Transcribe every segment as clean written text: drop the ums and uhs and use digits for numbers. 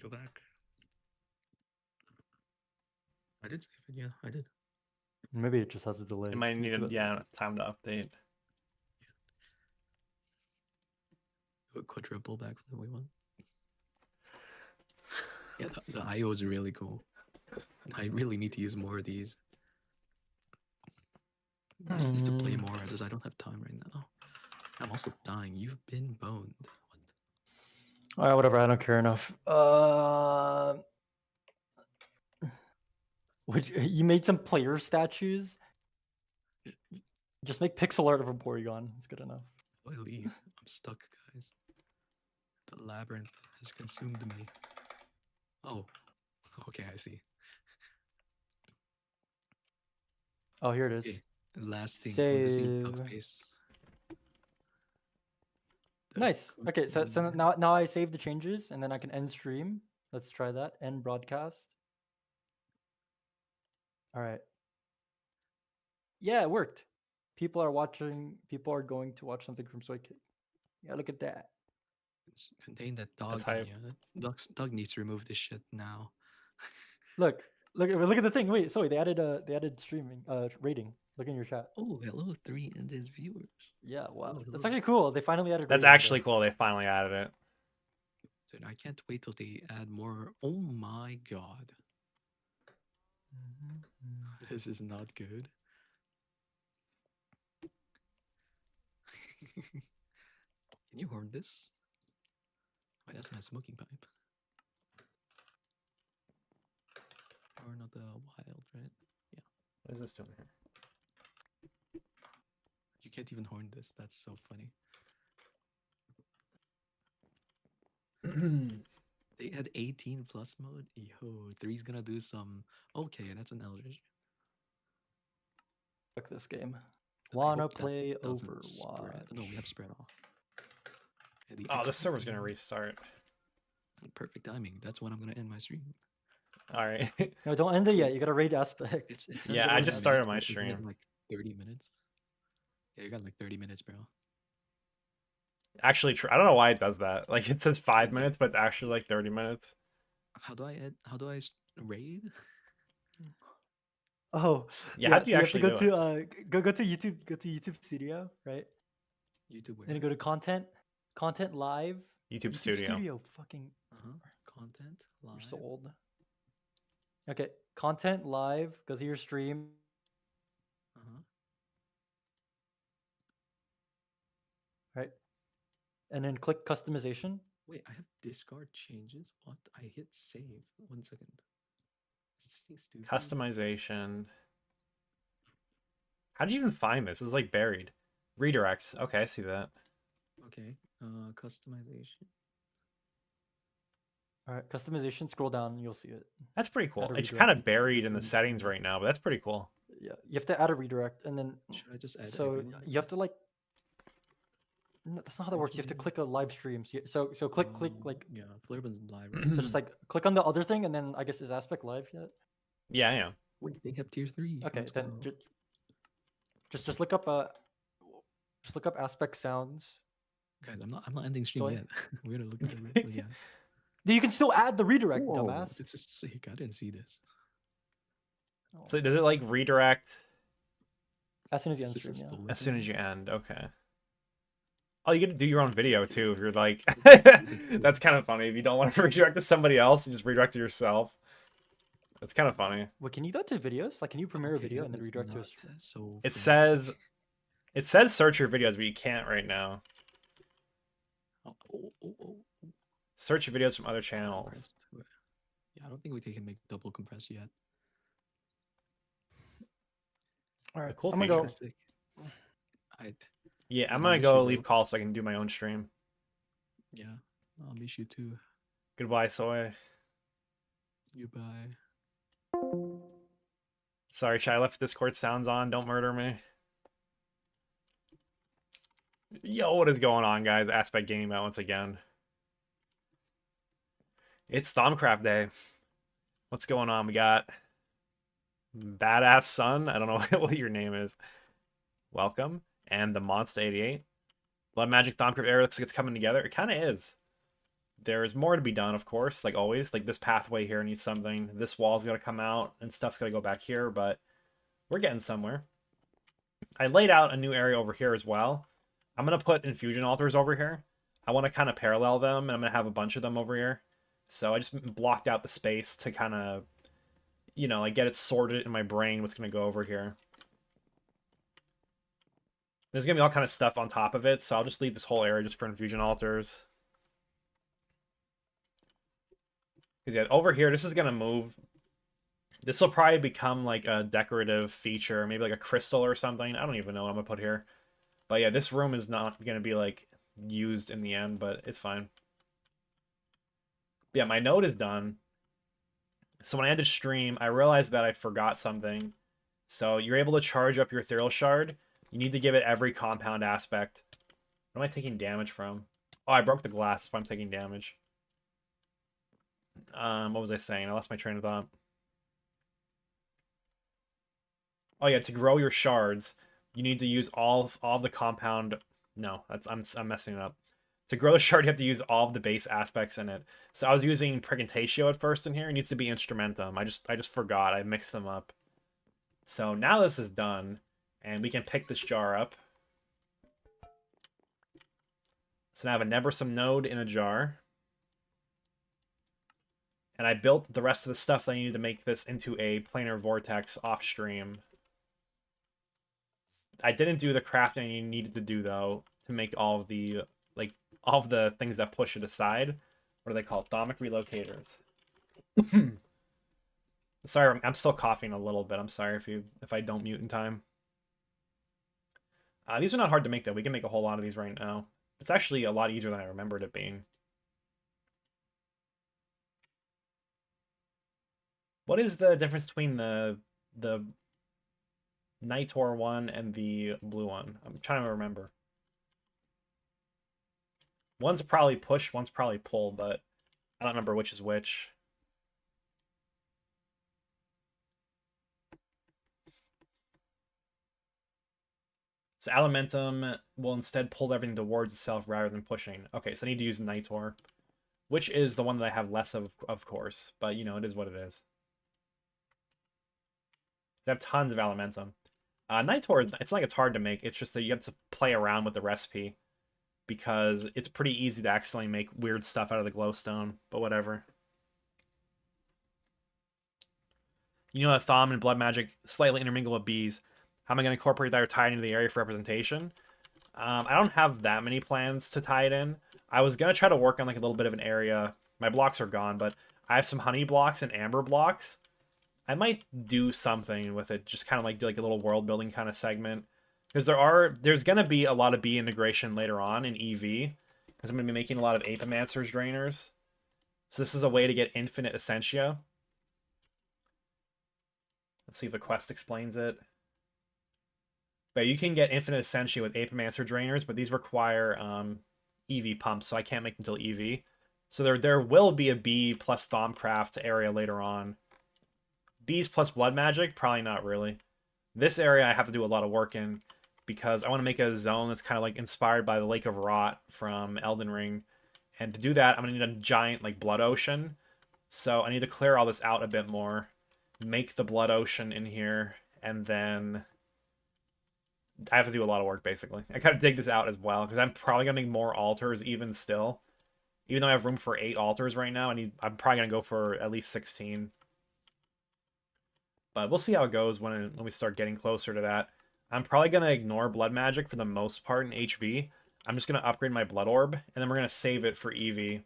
go back. I did save it, yeah, I did. Maybe it just has a delay. It might need YouTube time to update. A quadruple backflip, we won. Yeah, the IO is really cool. And I really need to use more of these. I just need to play more, I don't have time right now. I'm also dying. You've been boned. What? All right, whatever. I don't care enough. Which you made some player statues? Just make pixel art of a Porygon. It's good enough. I leave. I'm stuck, guys. The labyrinth has consumed me. Oh, okay, I see. Oh, here it is. Okay. Lasting Save. space. Nice. Okay, so now I save the changes and then I can end stream. Let's try that. End broadcast. All right. Yeah, it worked. People are watching. People are going to watch something from Soy Kid. Yeah, look at that. It's contain that dog. That's hype. Yeah, dog needs to remove this shit now. Look at the thing. Wait, sorry, they added streaming rating. Look in your chat. Oh, hello, 3 and his viewers. Yeah, wow. Hello. That's actually cool. They finally added That's rating actually there. cool. They finally added it. Dude, I can't wait till they add more. Oh my god. This is not good. Can you horn this? Wait, that's my smoking pipe. Or not the wild, right? Yeah. What is this doing here? You can't even horn this. That's so funny. They had 18 plus mode. Yo, 3's gonna do some. Okay, that's an Eldritch. Fuck this game. I Wanna hope that play doesn't Overwatch? spread. No, we have spread off. Yeah, Oh, the server's gonna restart. Perfect timing. That's when I'm gonna end my stream. All right. No, don't end it yet. You gotta rate aspect. It says Yeah, it I was just 9 started minutes, my but isn't it stream. like 30 minutes. Yeah, you got like 30 minutes, bro. Actually, I don't know why it does that. Like it says 5 minutes, but it's actually like 30 minutes. How do I raid? Oh, Yeah, how do you so actually have to do go to go to YouTube. Go to YouTube Studio, right? YouTube where? Then you go to content live. YouTube Studio. Fucking. Content live. You're so old. Okay, content live. Go to your stream. Right, and then click customization. Wait, I have discard changes. What? I hit save. 1 second. Is this thing stupid? Customization. How did you even find this? It's like buried. Redirect. Okay, I see that. Okay. Customization. All right, customization. Scroll down, and you'll see it. That's pretty cool. It's redirect. kind of buried in the settings right now, but that's pretty cool. Yeah, you have to add a redirect, and then should I just add? So everyone? you have to like. No, that's not how that works. You have to click a live stream. So click like. Yeah, Flairban's live. So just like click on the other thing, and then I guess is aspect live yet? Yeah. Wait, they have tier 3. Okay, Let's then go. just look up aspect sounds. Guys, I'm not ending stream So yet. We're gonna look at the rest again. You can still add the redirect, Whoa, dumbass. this is sick. I didn't see this. So does it like redirect as soon as you end stream? Yeah. As soon as you end, okay. Oh, you get to do your own video too if you're like. That's kind of funny. If you don't want to redirect to somebody else, you just redirect to yourself. That's kind of funny. What can you do to videos? Like, can you premiere a video and then redirect to a stream? So it says search your videos, but you can't right now. Search your videos from other channels. Yeah, I don't think we can make double compress yet. All right, cool I'm gonna go. Yeah, I'm gonna go leave call so I can do my own stream. Yeah, I'll miss you too. Goodbye, Soy. Goodbye. Sorry, Chai, I left Discord sounds on. Don't murder me. Yo, what is going on, guys? Aspect Gaming Mount once again. It's Thaumcraft Day. What's going on? We got Badass Sun. I don't know what your name is. Welcome. And the Monster 88. Blood Magic Thaumcraft era looks like it's coming together. It kind of is. there's more to be done, of course, like always. Like this pathway here needs something. This wall's got to come out and stuff's got to go back here, but we're getting somewhere. I laid out a new area over here as well. I'm going to put infusion altars over here. I want to kind of parallel them, and I'm going to have a bunch of them over here. So I just blocked out the space to kind of, you know, like get it sorted in my brain what's going to go over here. There's going to be all kind of stuff on top of it, so I'll just leave this whole area just for infusion altars. Because yeah, over here, this is going to move. This will probably become like a decorative feature, maybe like a crystal or something. I don't even know what I'm going to put here. But yeah, this room is not going to be like used in the end, but it's fine. Yeah, my node is done. So when I ended stream, I realized that I forgot something. So you're able to charge up your ethereal shard. You need to give it every compound aspect. What am I taking damage from? Oh, I broke the glass, so I'm taking damage. What was I saying? I lost my train of thought. Oh yeah, to grow your shards, you need to use all the compound. No, I'm messing it up. To grow a shard, you have to use all of the base aspects in it. So I was using Pregnantatio at first in here. It needs to be Instrumentum. I just forgot. I mixed them up. So now this is done, and we can pick this jar up. So now I have a Nebursum node in a jar. And I built the rest of the stuff that I needed to make this into a planar vortex off stream. I didn't do the crafting I needed to do, though, to make all of the things that push it aside. What are they called? Thaumic relocators. Sorry, I'm still coughing a little bit. I'm sorry if I don't mute in time. These are not hard to make, though. We can make a whole lot of these right now. It's actually a lot easier than I remembered it being. What is the difference between the Nitor one and the blue one? I'm trying to remember. One's probably push, one's probably pull, but I don't remember which is which. So Alimentum will instead pull everything towards itself rather than pushing. Okay, so I need to use Nitor, which is the one that I have less of course. But, you know, it is what it is. I have tons of Alimentum. Nitor, it's not like it's hard to make. It's just that you have to play around with the recipe, because it's pretty easy to accidentally make weird stuff out of the glowstone, but whatever. You know that Thom and blood magic slightly intermingle with bees. How am I going to incorporate that or tie it into the area for representation? I don't have that many plans to tie it in. I was going to try to work on like a little bit of an area. My blocks are gone, but I have some honey blocks and amber blocks. I might do something with it, just kind of like do like a little world building kind of segment. Because there's going to be a lot of bee integration later on in EV. Because I'm going to be making a lot of Apimancer's drainers. So this is a way to get infinite Essentia. Let's see if the quest explains it. But you can get infinite Essentia with Apimancer drainers, but these require EV pumps, so I can't make them until EV. So there will be a bee plus Thaumcraft area later on. Bees plus blood magic? Probably not really. This area I have to do a lot of work in, because I want to make a zone that's kind of like inspired by the Lake of Rot from Elden Ring. And to do that, I'm going to need a giant like blood ocean. So I need to clear all this out a bit more, make the blood ocean in here, and then I have to do a lot of work, basically. I gotta dig this out as well, because I'm probably gonna make more altars even still. Even though I have room for 8 altars right now, I'm probably gonna go for at least 16. But we'll see how it goes when we start getting closer to that. I'm probably gonna ignore blood magic for the most part in HV. I'm just gonna upgrade my blood orb, and then we're gonna save it for EV.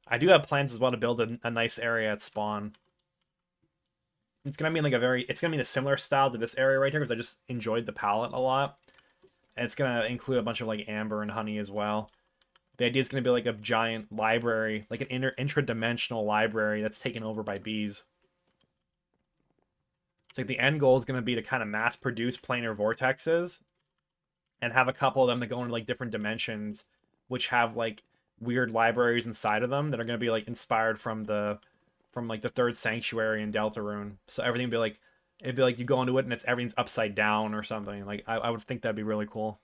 I do have plans as well to build a nice area at spawn. It's gonna be in like it's gonna be in a similar style to this area right here, because I just enjoyed the palette a lot. And it's gonna include a bunch of like amber and honey as well. The idea is gonna be like a giant library, like an intradimensional library that's taken over by bees. So like the end goal is gonna be to kind of mass produce planar vortexes, and have a couple of them that go into like different dimensions, which have like weird libraries inside of them that are going to be like inspired from the from like the third sanctuary in Deltarune. So everything would be like, it'd be like you go into it and it's everything's upside down or something. Like I would think that'd be really cool.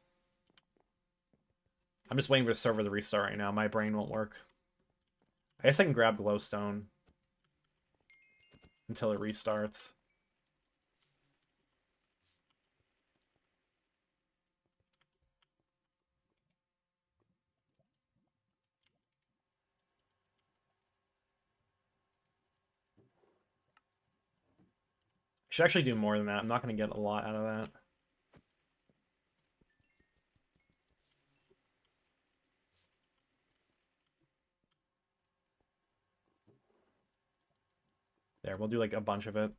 I'm just waiting for the server to restart right now. My brain won't work. I guess I can grab glowstone until it restarts. I should actually do more than that. I'm not going to get a lot out of that. There, we'll do like a bunch of it.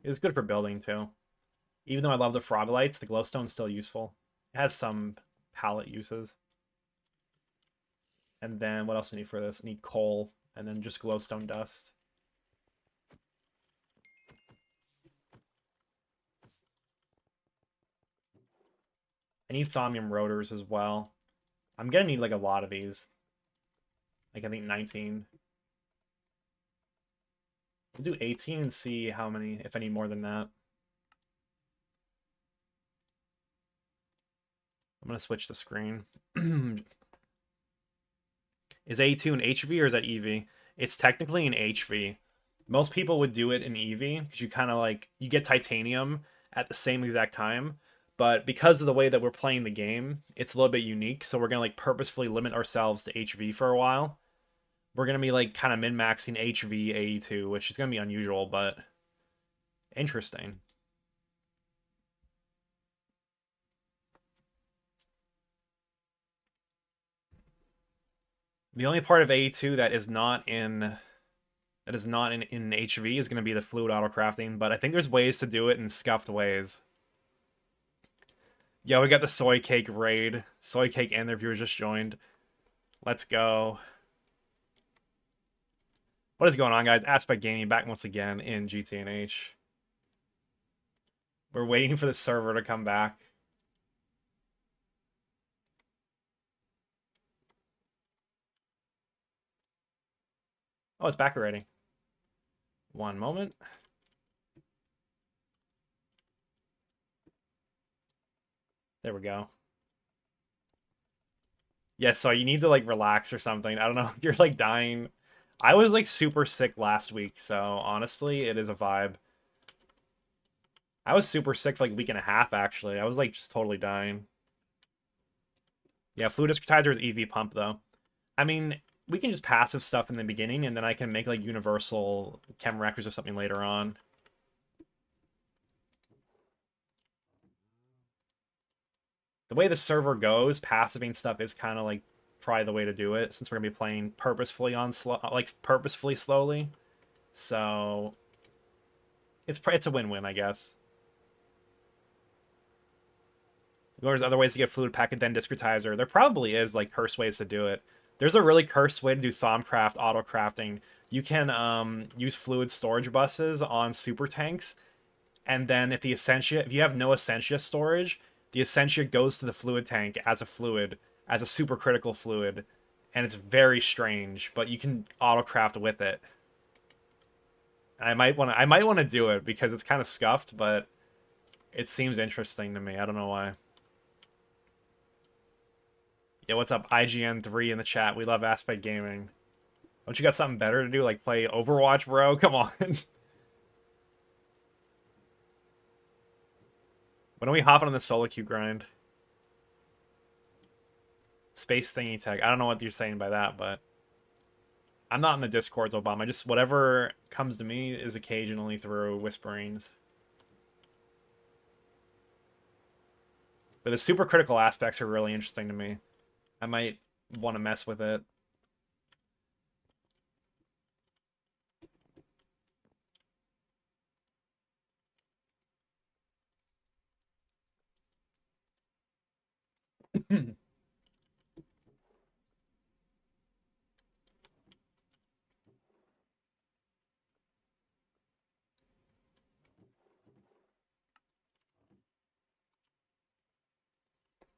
It's good for building too. Even though I love the frogolites, the glowstone's still useful. It has some palette uses. And then what else do I need for this? I need coal and then just glowstone dust. I need thaumium rotors as well. I'm gonna need like a lot of these. Like I think 19. We'll do 18 and see how many, if any more than that. I'm gonna switch the screen. Is A2 an HV or is that EV? It's technically an HV. Most people would do it in EV because you kind of like you get titanium at the same exact time. But because of the way that we're playing the game, it's a little bit unique. So we're gonna like purposefully limit ourselves to HV for a while. We're gonna be like kind of min-maxing HV AE2, which is gonna be unusual, but interesting. The only part of AE2 that is not in HV is going to be the fluid autocrafting, but I think there's ways to do it in scuffed ways. Yeah, we got the soy cake raid. Soy cake and their viewers just joined. Let's go. What is going on, guys? Aspect Gaming back once again in GTNH. We're waiting for the server to come back. Oh, it's back already. One moment. There we go. Yeah, so you need to like relax or something. I don't know. You're like dying. I was like super sick last week, so honestly, it is a vibe. I was super sick for like a week and a half, actually. I was like just totally dying. Yeah, fluid discretizer is EV pump, though. I mean, we can just passive stuff in the beginning, and then I can make like universal chem reactors or something later on. The way the server goes, passiving stuff is kind of like probably the way to do it, since we're gonna be playing purposefully on purposefully slowly. So it's a win-win, I guess. There's other ways to get fluid packet than discretizer. There probably is like cursed ways to do it. There's a really cursed way to do Thaumcraft auto crafting. You can use fluid storage buses on super tanks, and then if you have no Essentia storage, the Essentia goes to the fluid tank as a fluid, as a supercritical fluid, and it's very strange, but you can auto craft with it. I might want to do it because it's kind of scuffed, but it seems interesting to me. I don't know why. Yeah, what's up, IGN3 in the chat? We love Aspect Gaming. Don't you got something better to do, like play Overwatch, bro? Come on. When are we hopping on the solo queue grind? Space thingy tech. I don't know what you're saying by that, but I'm not in the Discords, Obama. Just whatever comes to me is occasionally through whisperings. But the super critical aspects are really interesting to me. I might want to mess with it.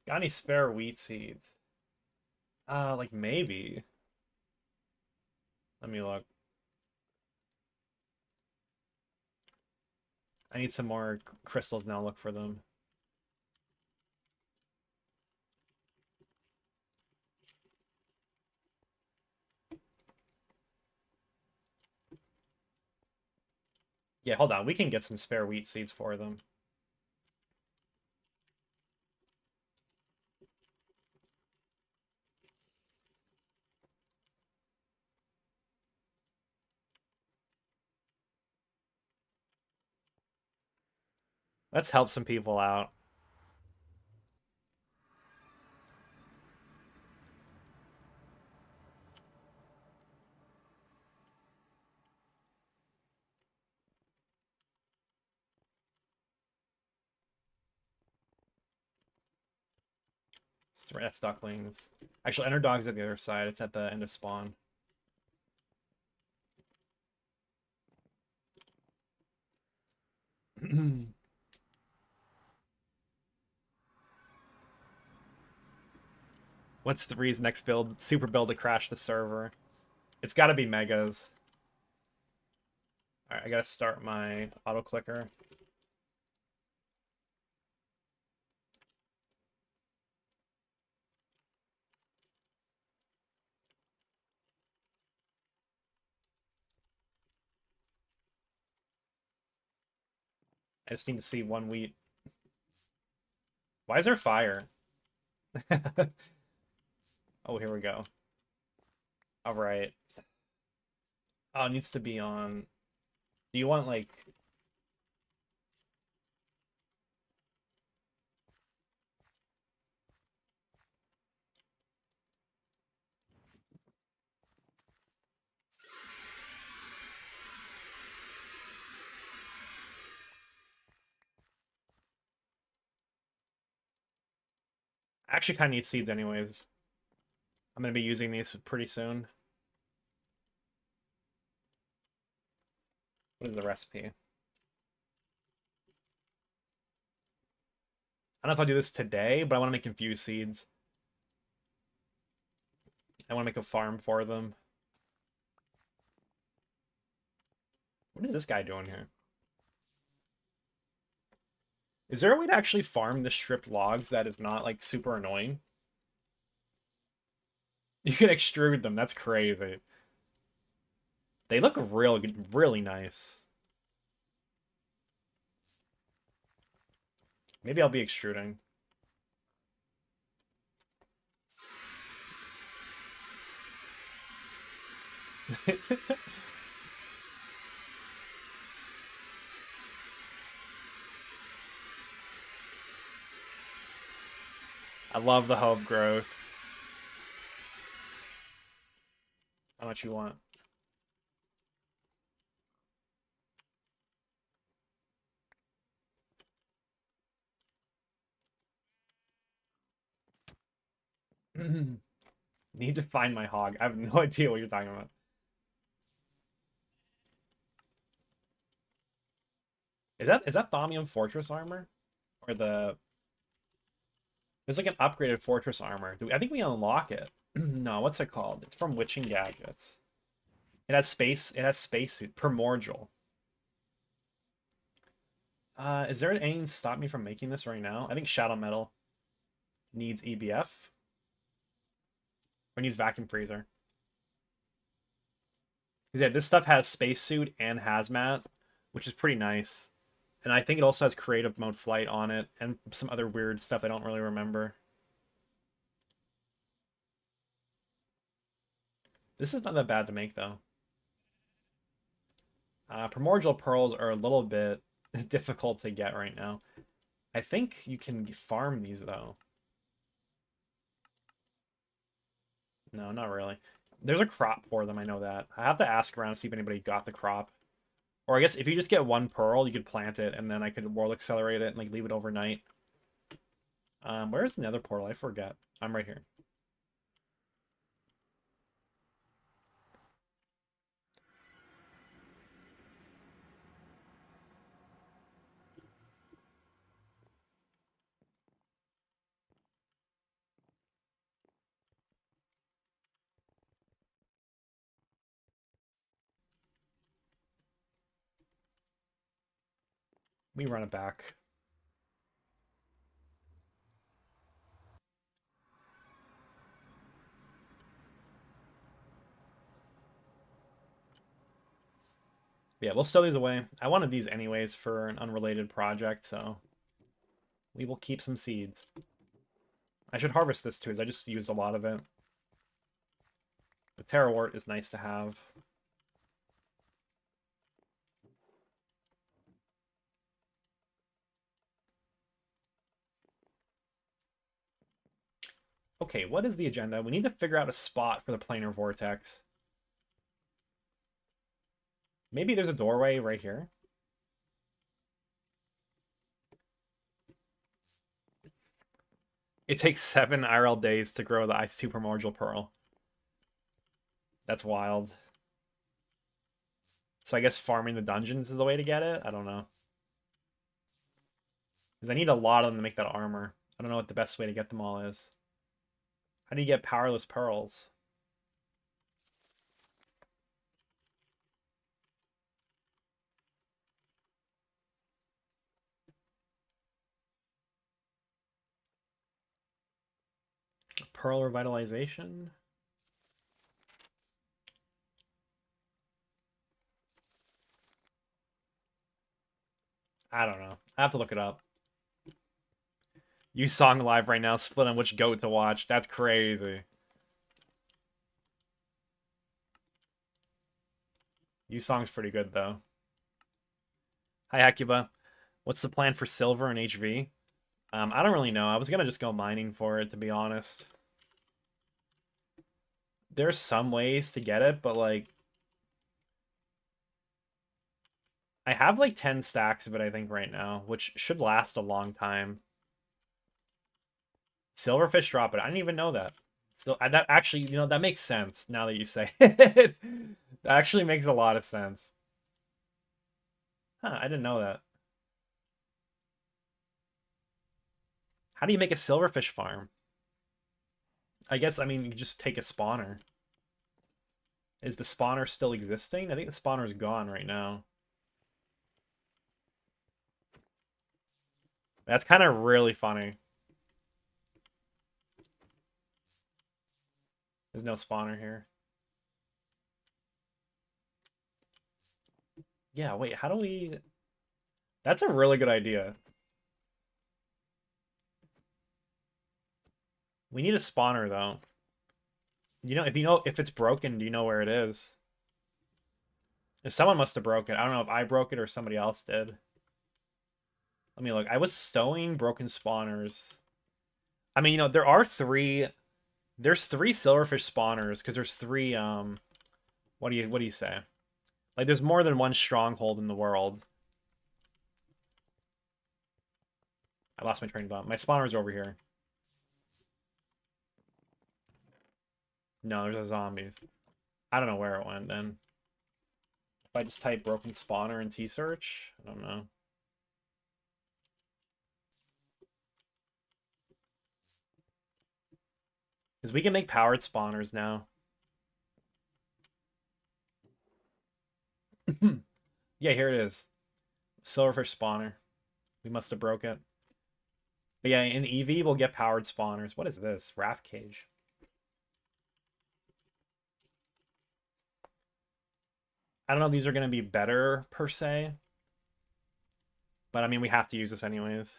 Got any spare wheat seeds? Like maybe. Let me look. I need some more crystals now. Look for them. Yeah, hold on. We can get some spare wheat seeds for them. Let's help some people out. That's ducklings. Actually, Underdog's at the other side. It's at the end of spawn. What's 3's next build? Super build to crash the server. It's got to be megas. All right, I gotta start my auto clicker. I just need to see one wheat. Why is there fire? Oh, here we go. All right. Oh, it needs to be on. Do you want like? I actually kind of need seeds anyways. I'm gonna be using these pretty soon. What is the recipe? I don't know if I'll do this today, but I want to make infused seeds. I want to make a farm for them. What is this guy doing here? Is there a way to actually farm the stripped logs that is not like super annoying? You can extrude them. That's crazy. They look really nice. Maybe I'll be extruding. I love the hope growth. How much you want? Need to find my hog. I have no idea what you're talking about. Is that Thaumium Fortress armor? Or there's like an upgraded Fortress armor. I think we unlock it. No, what's it called? It's from Witching Gadgets. It has spacesuit. Primordial. Is there anything to stop me from making this right now? I think Shadow Metal needs EBF. Or needs Vacuum Freezer. Because yeah, this stuff has spacesuit and hazmat, which is pretty nice. And I think it also has creative mode flight on it and some other weird stuff I don't really remember. This is not that bad to make though. Primordial pearls are a little bit difficult to get right now. I think you can farm these though. No, not really. There's a crop for them, I know that. I have to ask around to see if anybody got the crop. Or I guess if you just get one pearl, you could plant it, and then I could world accelerate it and like leave it overnight. Where's the nether portal? I forget. I'm right here. Let me run it back. Yeah, we'll stow these away. I wanted these anyways for an unrelated project, so we will keep some seeds. I should harvest this too, as I just used a lot of it. The Terrawort is nice to have. Okay, what is the agenda? We need to figure out a spot for the planar vortex. Maybe there's a doorway right here. It takes 7 IRL days to grow the Ice Supermordial Pearl. That's wild. So I guess farming the dungeons is the way to get it? I don't know. Because I need a lot of them to make that armor. I don't know what the best way to get them all is. How do you get powerless pearls? Pearl revitalization? I don't know. I have to look it up. You song live right now, split on which goat to watch. That's crazy. You song's pretty good though. Hi Hakuba. What's the plan for silver and HV? I don't really know. I was gonna just go mining for it, to be honest. There's some ways to get it, but like I have like 10 stacks of it, I think, right now, which should last a long time. Silverfish drop it. I didn't even know that. So that actually, that makes sense now that you say it. That actually makes a lot of sense. Huh, I didn't know that. How do you make a silverfish farm? I guess, I mean, you just take a spawner. Is the spawner still existing? I think the spawner's gone right now. That's kind of really funny. There's no spawner here. Yeah, wait, how do we... That's a really good idea. We need a spawner, though. If it's broken, do you know where it is? If someone must have broke it. I don't know if I broke it or somebody else did. Let me look. I was stowing broken spawners. I mean, there are three... There's 3 silverfish spawners, because there's 3, what do you say? Like, there's more than one stronghold in the world. I lost my train of thought. My spawner's over here. No, there's a zombies. I don't know where it went then. If I just type broken spawner in T-search, I don't know. Because we can make powered spawners now. Yeah, here it is. Silverfish spawner. We must have broke it. But yeah, in EV, we'll get powered spawners. What is this? Wrath Cage. I don't know if these are going to be better, per se. But, I mean, we have to use this anyways.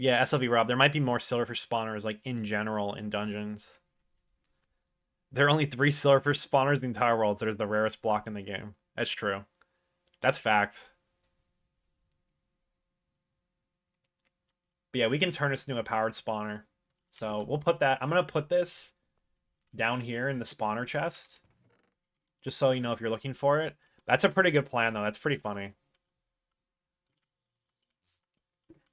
Yeah, SLV Rob, there might be more silverfish spawners, like, in general, in dungeons. There are only 3 silverfish spawners in the entire world, so there's the rarest block in the game. That's true. That's fact. But yeah, we can turn this into a powered spawner. So we'll put that... I'm going to put this down here in the spawner chest. Just so you know if you're looking for it. That's a pretty good plan, though. That's pretty funny.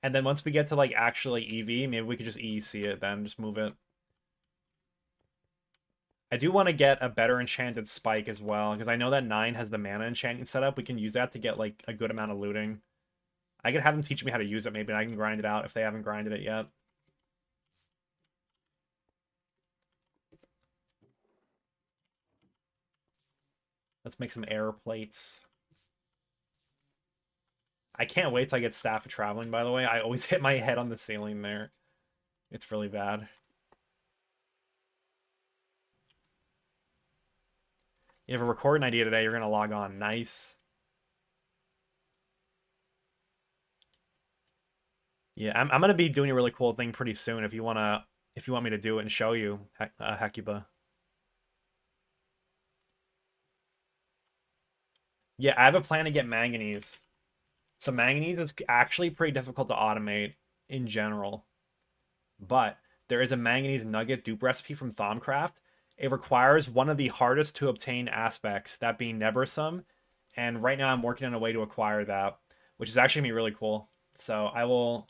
And then once we get to, like, actually EV, maybe we could just EEC it then. Just move it. I do want to get a better enchanted spike as well, because I know that 9 has the mana enchanting setup. We can use that to get, like, a good amount of looting. I could have them teach me how to use it, maybe, and I can grind it out if they haven't grinded it yet. Let's make some air plates. I can't wait till I get staff of traveling, by the way. I always hit my head on the ceiling there. It's really bad. You have a recording idea today, you're gonna log on. Nice. Yeah, I'm gonna be doing a really cool thing pretty soon if you want me to do it and show you, Hecuba. Yeah, I have a plan to get manganese. So manganese is actually pretty difficult to automate in general. But there is a manganese nugget dupe recipe from Thaumcraft. It requires one of the hardest to obtain aspects, that being Nebursum. And right now I'm working on a way to acquire that, which is actually going to be really cool. So I will...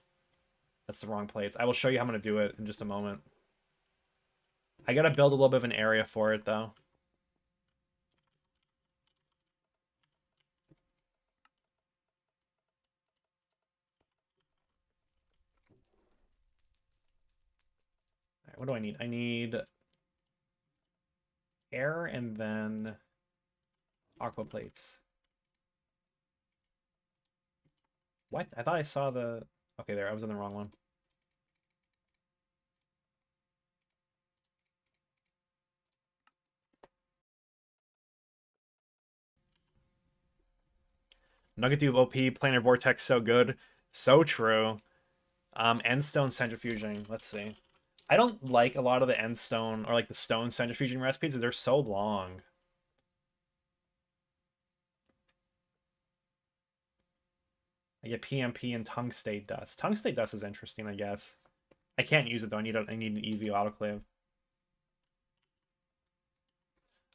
That's the wrong plates. I will show you how I'm going to do it in just a moment. I got to build a little bit of an area for it, though. All right, what do I need? I need air and then aqua plates. What? I thought I saw the... Okay, there. I was in the wrong one. Nugget Tube OP, Planar Vortex so good. So true. Endstone centrifuging. Let's see. I don't like a lot of the endstone or like the stone centrifuging recipes. They're so long. I get PMP and tungstate dust. Tungstate dust is interesting, I guess. I can't use it though. I need an EV autoclave.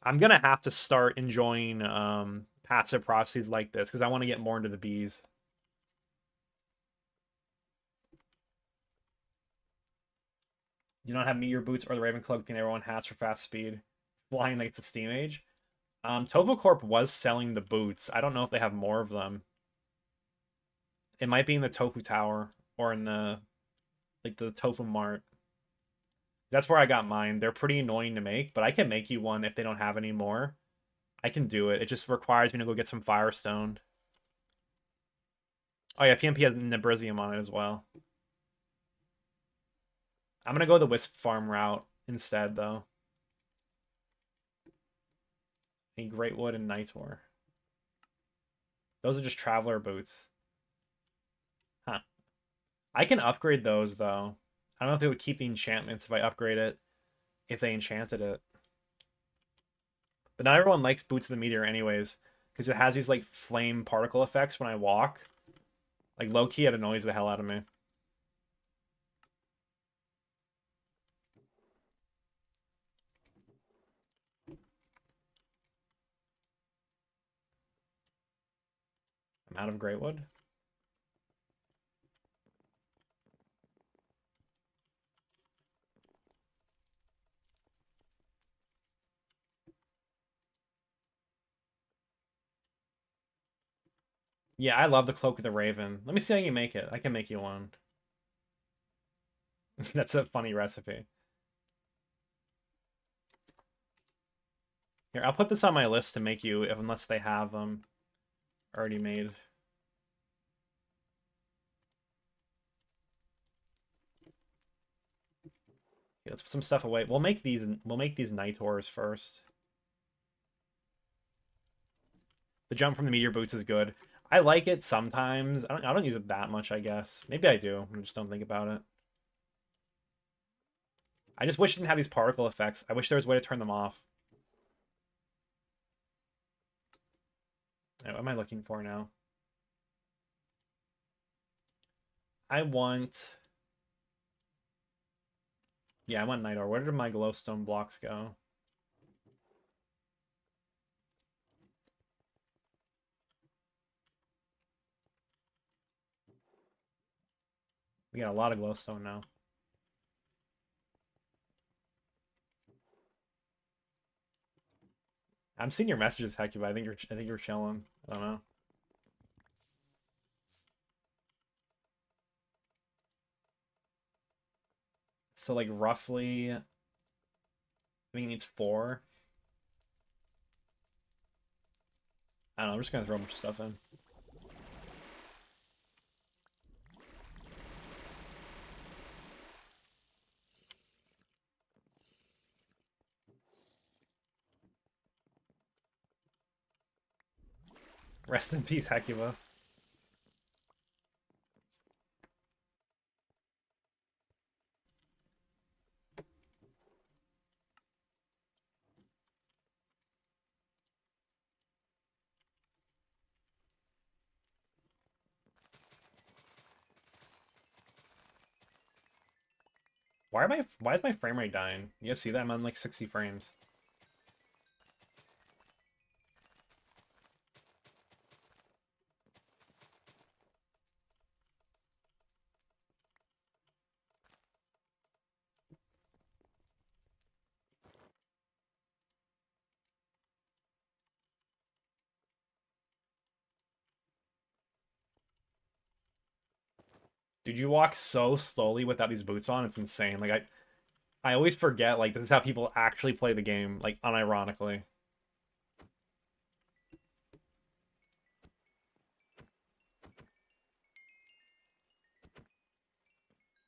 I'm gonna have to start enjoying passive processes like this because I want to get more into the bees. You don't have meteor boots or the Raven cloak thing everyone has for fast speed. Flying like the Steam Age. Tofu Corp was selling the boots. I don't know if they have more of them. It might be in the Tofu Tower or in the Tofu Mart. That's where I got mine. They're pretty annoying to make, but I can make you one if they don't have any more. I can do it. It just requires me to go get some Firestone. Oh yeah, PMP has Nebrisium on it as well. I'm gonna go the Wisp Farm route instead, though. Need Greatwood and Nitor. Those are just Traveler boots. Huh. I can upgrade those, though. I don't know if it would keep the enchantments if I upgrade it, if they enchanted it. But not everyone likes Boots of the Meteor anyways, because it has these, like, flame particle effects when I walk. Like, low-key, it annoys the hell out of me. I'm out of Greatwood. Yeah, I love the Cloak of the Raven. Let me see how you make it. I can make you one. That's a funny recipe. Here, I'll put this on my list to make you, unless they have them already made. Yeah, let's put some stuff away. We'll make these Nitors first. The jump from the meteor boots is good. I like it sometimes. I don't use it that much, I guess. Maybe I do. I just don't think about it. I just wish it didn't have these particle effects. I wish there was a way to turn them off. What am I looking for now? I want... Yeah, I want Nitor. Where did my glowstone blocks go? We got a lot of glowstone now. I'm seeing your messages, Hecuba. I think you're chilling. I don't know. So like roughly, I think it needs 4. I don't know. I'm just gonna throw a bunch of stuff in. Rest in peace, Hecuba. Why is my frame rate dying? You guys see that? I'm on like 60 frames. Dude, you walk so slowly without these boots on. It's insane. Like I always forget like this is how people actually play the game, like unironically.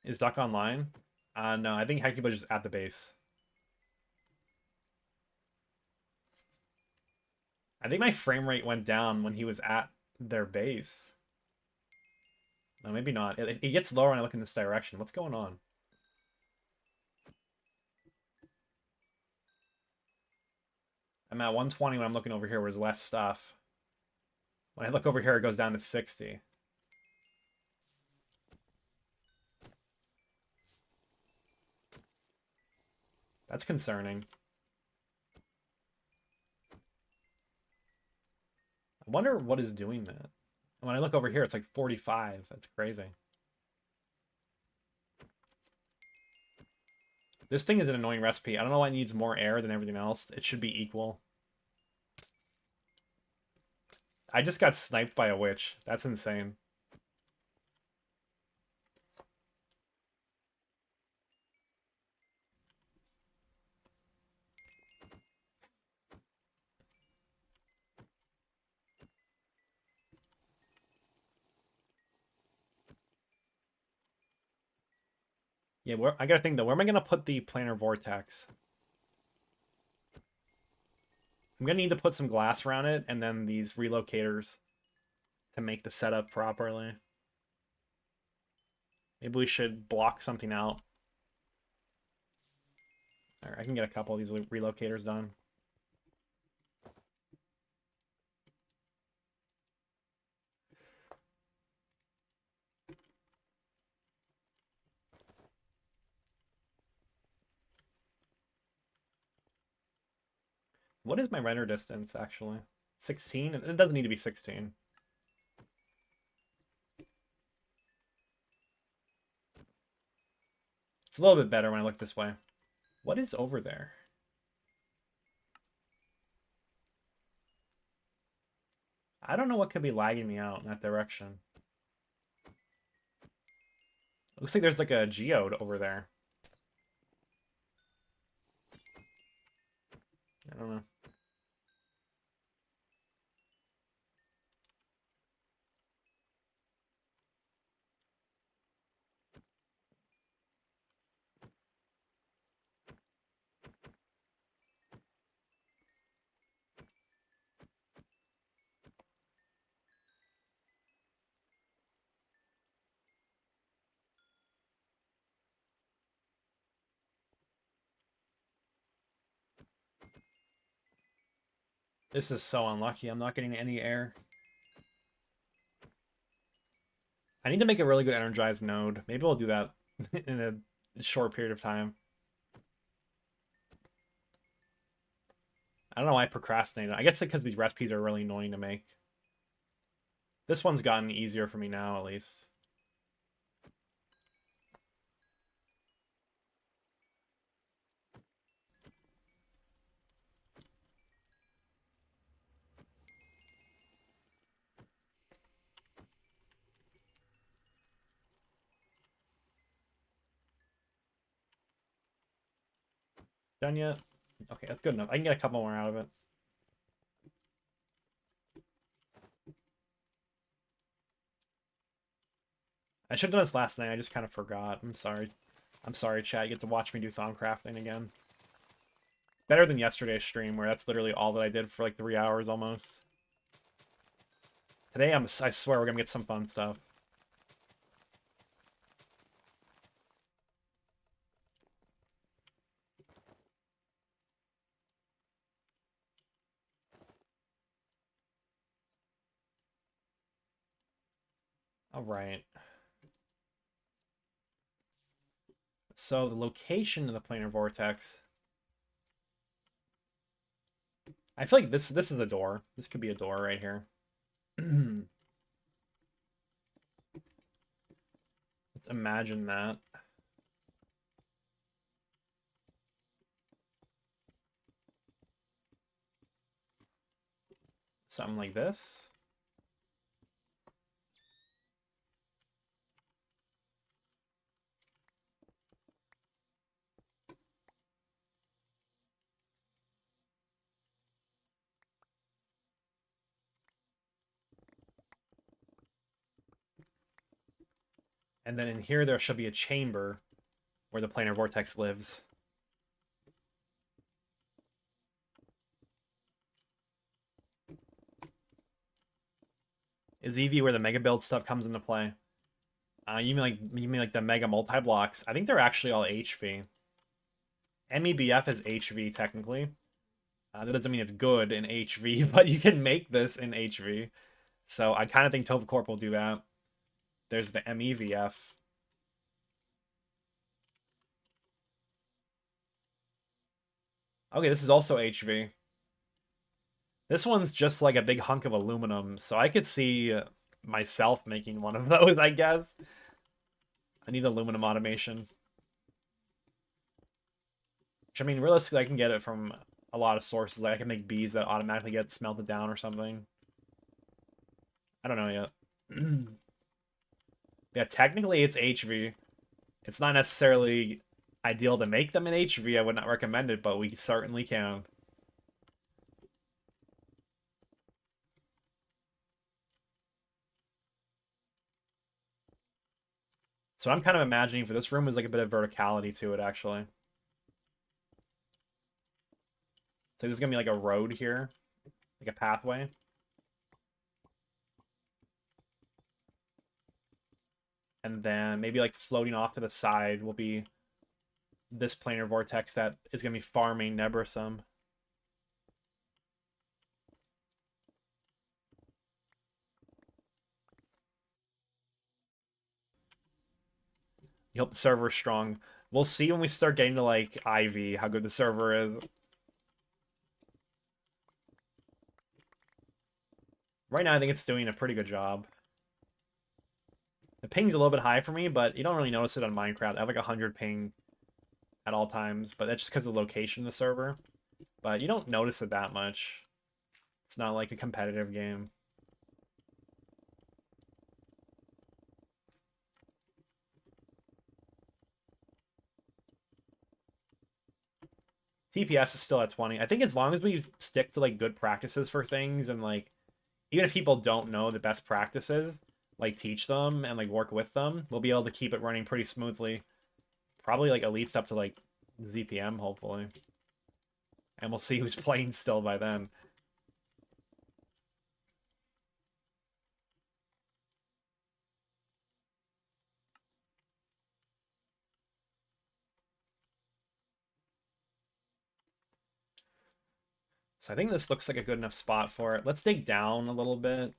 Is Duck online? No, I think Hecuba's just at the base. I think my frame rate went down when he was at their base. No, maybe not. It gets lower when I look in this direction. What's going on? I'm at 120 when I'm looking over here where there's less stuff. When I look over here, it goes down to 60. That's concerning. I wonder what is doing that. When I look over here, it's like 45. That's crazy. This thing is an annoying recipe. I don't know why it needs more air than everything else. It should be equal. I just got sniped by a witch. That's insane. Yeah, I gotta think though. Where am I gonna put the planar vortex? I'm gonna need to put some glass around it and then these relocators to make the setup properly. Maybe we should block something out. Alright, I can get a couple of these relocators done. What is my render distance, actually? 16? It doesn't need to be 16. It's a little bit better when I look this way. What is over there? I don't know what could be lagging me out in that direction. Looks like there's like a geode over there. I don't know. This is so unlucky. I'm not getting any air. I need to make a really good energized node. Maybe I'll do that in a short period of time. I don't know why I procrastinated. I guess because these recipes are really annoying to make. This one's gotten easier for me now, at least. Done yet? Okay, that's good enough. I can get a couple more out of it. I should have done this last night. I just kind of forgot. I'm sorry. I'm sorry, chat. You get to watch me do thong crafting again. Better than yesterday's stream, where that's literally all that I did for like 3 hours almost. Today, I swear we're gonna get some fun stuff. All right. So the location of the planar vortex. I feel like this is a door. This could be a door right here. Let's imagine that. Something like this. And then in here, there should be a chamber where the planar vortex lives. Is EV where the mega build stuff comes into play? You mean like the mega multi blocks? I think they're actually all HV. MEBF is HV technically. That doesn't mean it's good in HV, but you can make this in HV. So I kind of think Tova Corp will do that. There's the MEVF. Okay, this is also HV. This one's just like a big hunk of aluminum, so I could see myself making one of those, I guess. I need aluminum automation. Which, I mean, realistically, I can get it from a lot of sources. Like, I can make bees that automatically get smelted down or something. I don't know yet. Yeah, technically it's HV. It's not necessarily ideal to make them in HV. I would not recommend it, but we certainly can. So I'm kind of imagining for this room is like a bit of verticality to it, actually. So there's gonna be like a road here, like a pathway. And then maybe like floating off to the side will be this planar vortex that is gonna be farming Nebrasum. You hope the server is strong. We'll see when we start getting to like IV how good the server is. Right now, I think it's doing a pretty good job. The ping's a little bit high for me, but you don't really notice it on Minecraft. I have like 100 ping at all times, but that's just because of the location of the server. But you don't notice it that much. It's not like a competitive game. TPS is still at 20. I think as long as we stick to like good practices for things and like even if people don't know the best practices, like teach them and like work with them, we'll be able to keep it running pretty smoothly. Probably like at least up to like ZPM, hopefully. And we'll see who's playing still by then. So I think this looks like a good enough spot for it. Let's dig down a little bit.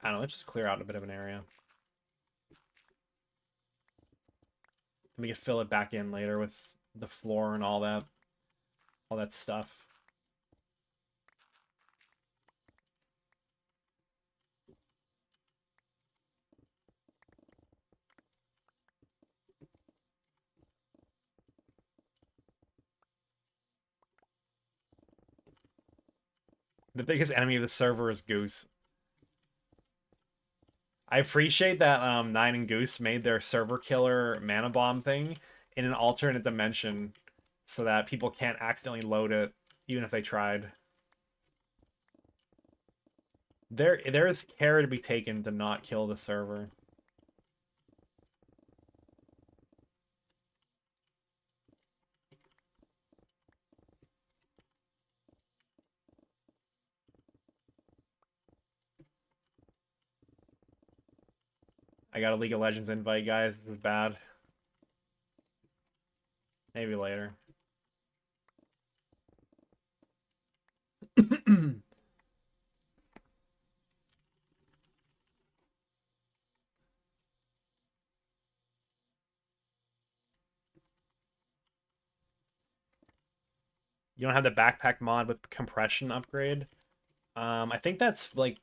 I don't know, let's just clear out a bit of an area. And we can fill it back in later with the floor and all that stuff. The biggest enemy of the server is Goose. I appreciate that Nine and Goose made their server killer mana bomb thing in an alternate dimension so that people can't accidentally load it even if they tried. There is care to be taken to not kill the server. I got a League of Legends invite, guys. This is bad. Maybe later. You don't have the backpack mod with compression upgrade. I think that's like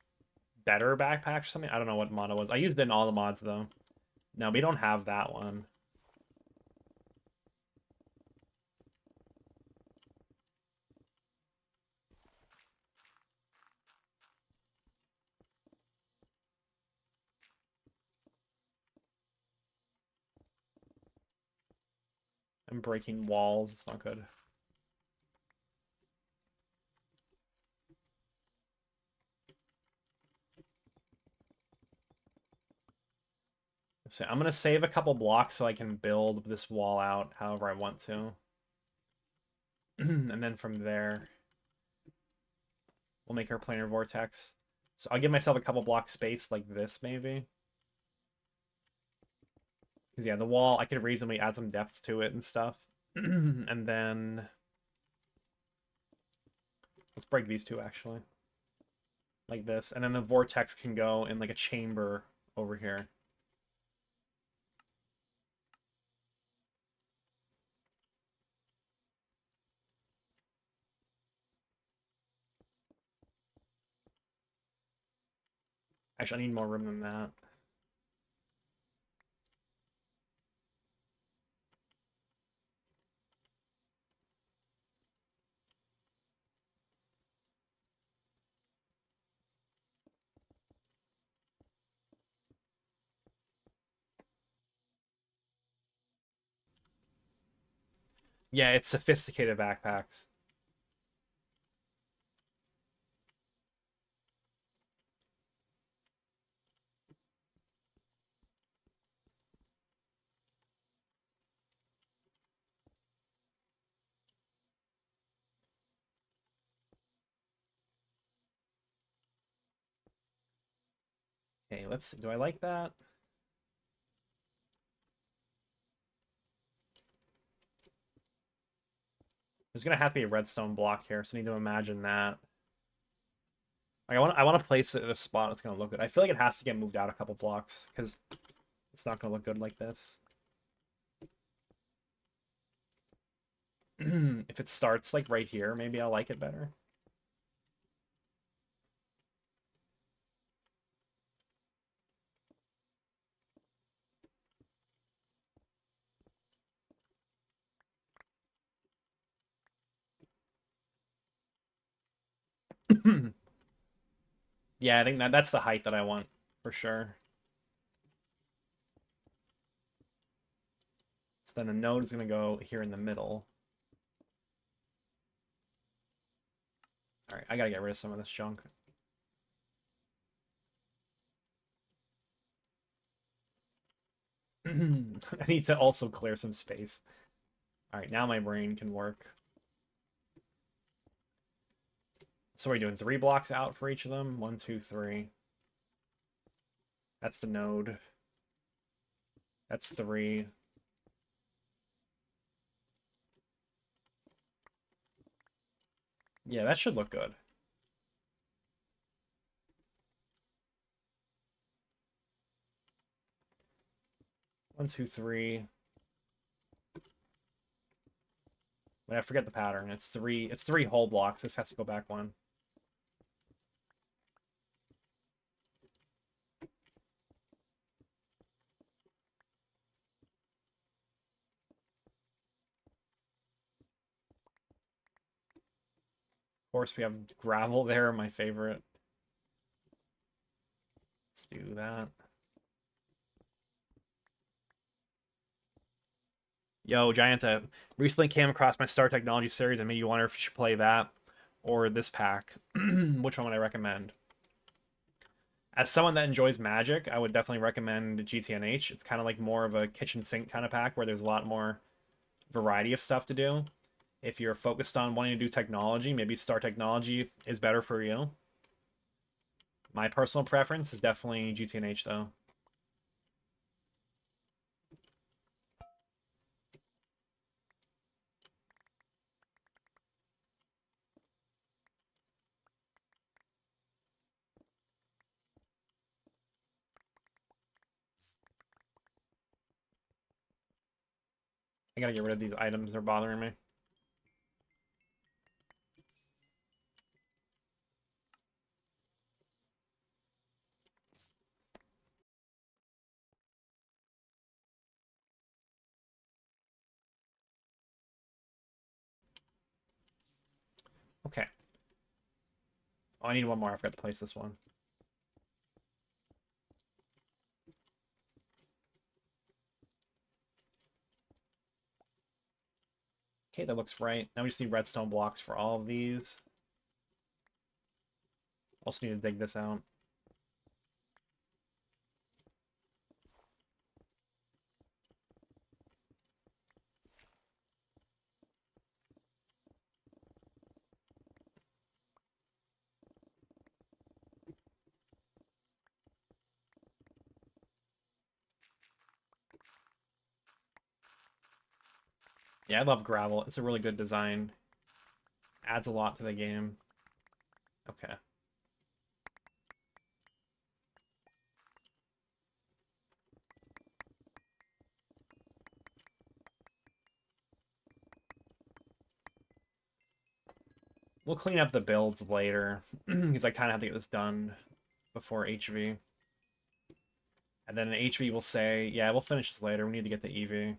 better backpack or something. I don't know what mod it was. I used it in all the mods though. No, we don't have that one. I'm breaking walls. It's not good. So I'm gonna save a couple blocks so I can build this wall out however I want to. And then from there, we'll make our planar vortex. So I'll give myself a couple blocks space like this maybe. Because yeah, the wall, I could reasonably add some depth to it and stuff. And then let's break these two actually. Like this. And then the vortex can go in like a chamber over here. Actually, I need more room than that. Yeah, it's sophisticated backpacks. Okay, let's see. Do I like that? There's gonna have to be a redstone block here, so I need to imagine that. Like, I want to place it at a spot that's gonna look good. I feel like it has to get moved out a couple blocks because it's not gonna look good like this. If it starts like right here, maybe I'll like it better. Yeah, I think that's the height that I want for sure. So then the node is gonna go here in the middle. All right, I gotta get rid of some of this junk. I need to also clear some space. All right, now my brain can work. So we're doing 3 blocks out for each of them. 1, 2, 3. That's the node. That's 3. Yeah, that should look good. One, two, three. Wait, I forget the pattern. It's 3. It's 3 whole blocks. This has to go back 1. Of course, we have gravel there, my favorite. Let's do that. Yo, Gianta, recently came across my Star Technology series and made you wonder if you should play that or this pack. Which one would I recommend? As someone that enjoys Magic, I would definitely recommend GTNH. It's kind of like more of a kitchen sink kind of pack where there's a lot more variety of stuff to do. If you're focused on wanting to do technology, maybe Star Technology is better for you. My personal preference is definitely GTNH though. I gotta get rid of these items. They're bothering me. Okay. Oh, I need one more. I forgot to place this one. Okay, that looks right. Now we just need redstone blocks for all of these. Also need to dig this out. Yeah, I love gravel. It's a really good design. Adds a lot to the game. Okay. We'll clean up the builds later, because I kind of have to get this done before HV. And then HV will say, yeah, we'll finish this later. We need to get the EV.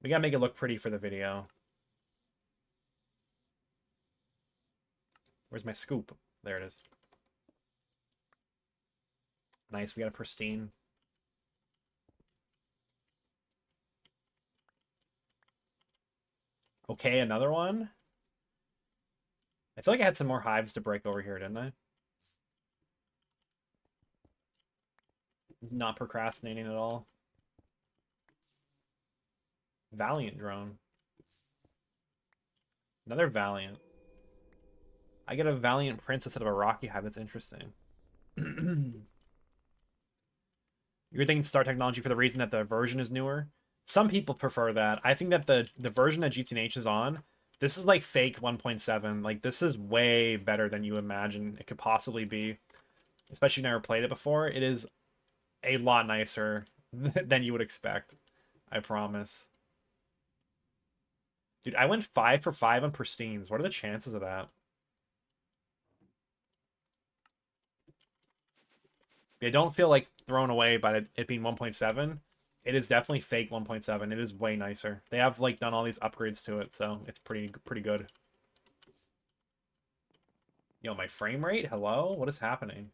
We gotta make it look pretty for the video. Where's my scoop? There it is. Nice, we got a pristine. Okay, another one. I feel like I had some more hives to break over here, didn't I? Not procrastinating at all. Valiant drone. Another Valiant. I get a Valiant Prince instead of a Rocky Hive. That's interesting. You're thinking Star Technology for the reason that the version is newer? Some people prefer that. I think that the version that GTNH is on, this is like fake 1.7. Like, this is way better than you imagine it could possibly be. Especially if you've never played it before. It is a lot nicer than you would expect. I promise. Dude, I went 5 for 5 on pristines. What are the chances of that? I don't feel like thrown away by it being 1.7. It is definitely fake 1.7. It is way nicer. They have like done all these upgrades to it, so it's pretty good. Yo, my frame rate? Hello? What is happening?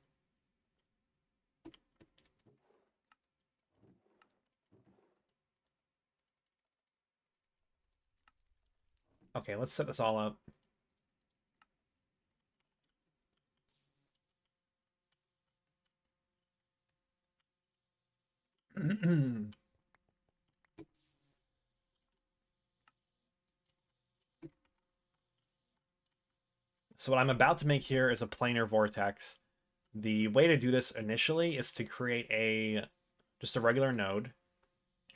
Okay, let's set this all up. So what I'm about to make here is a planar vortex. The way to do this initially is to create just a regular node,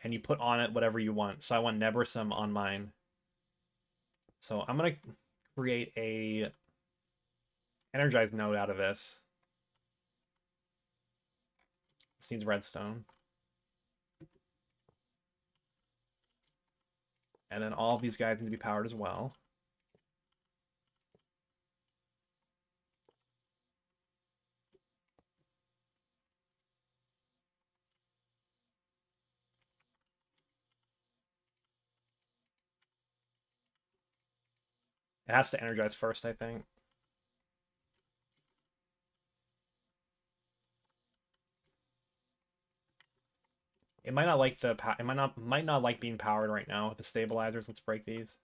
and you put on it whatever you want. So I want Nebersum on mine. So I'm gonna create a energized node out of this. This needs redstone. And then all of these guys need to be powered as well. It has to energize first, I think. It might not like it might not like being powered right now with the stabilizers. Let's break these.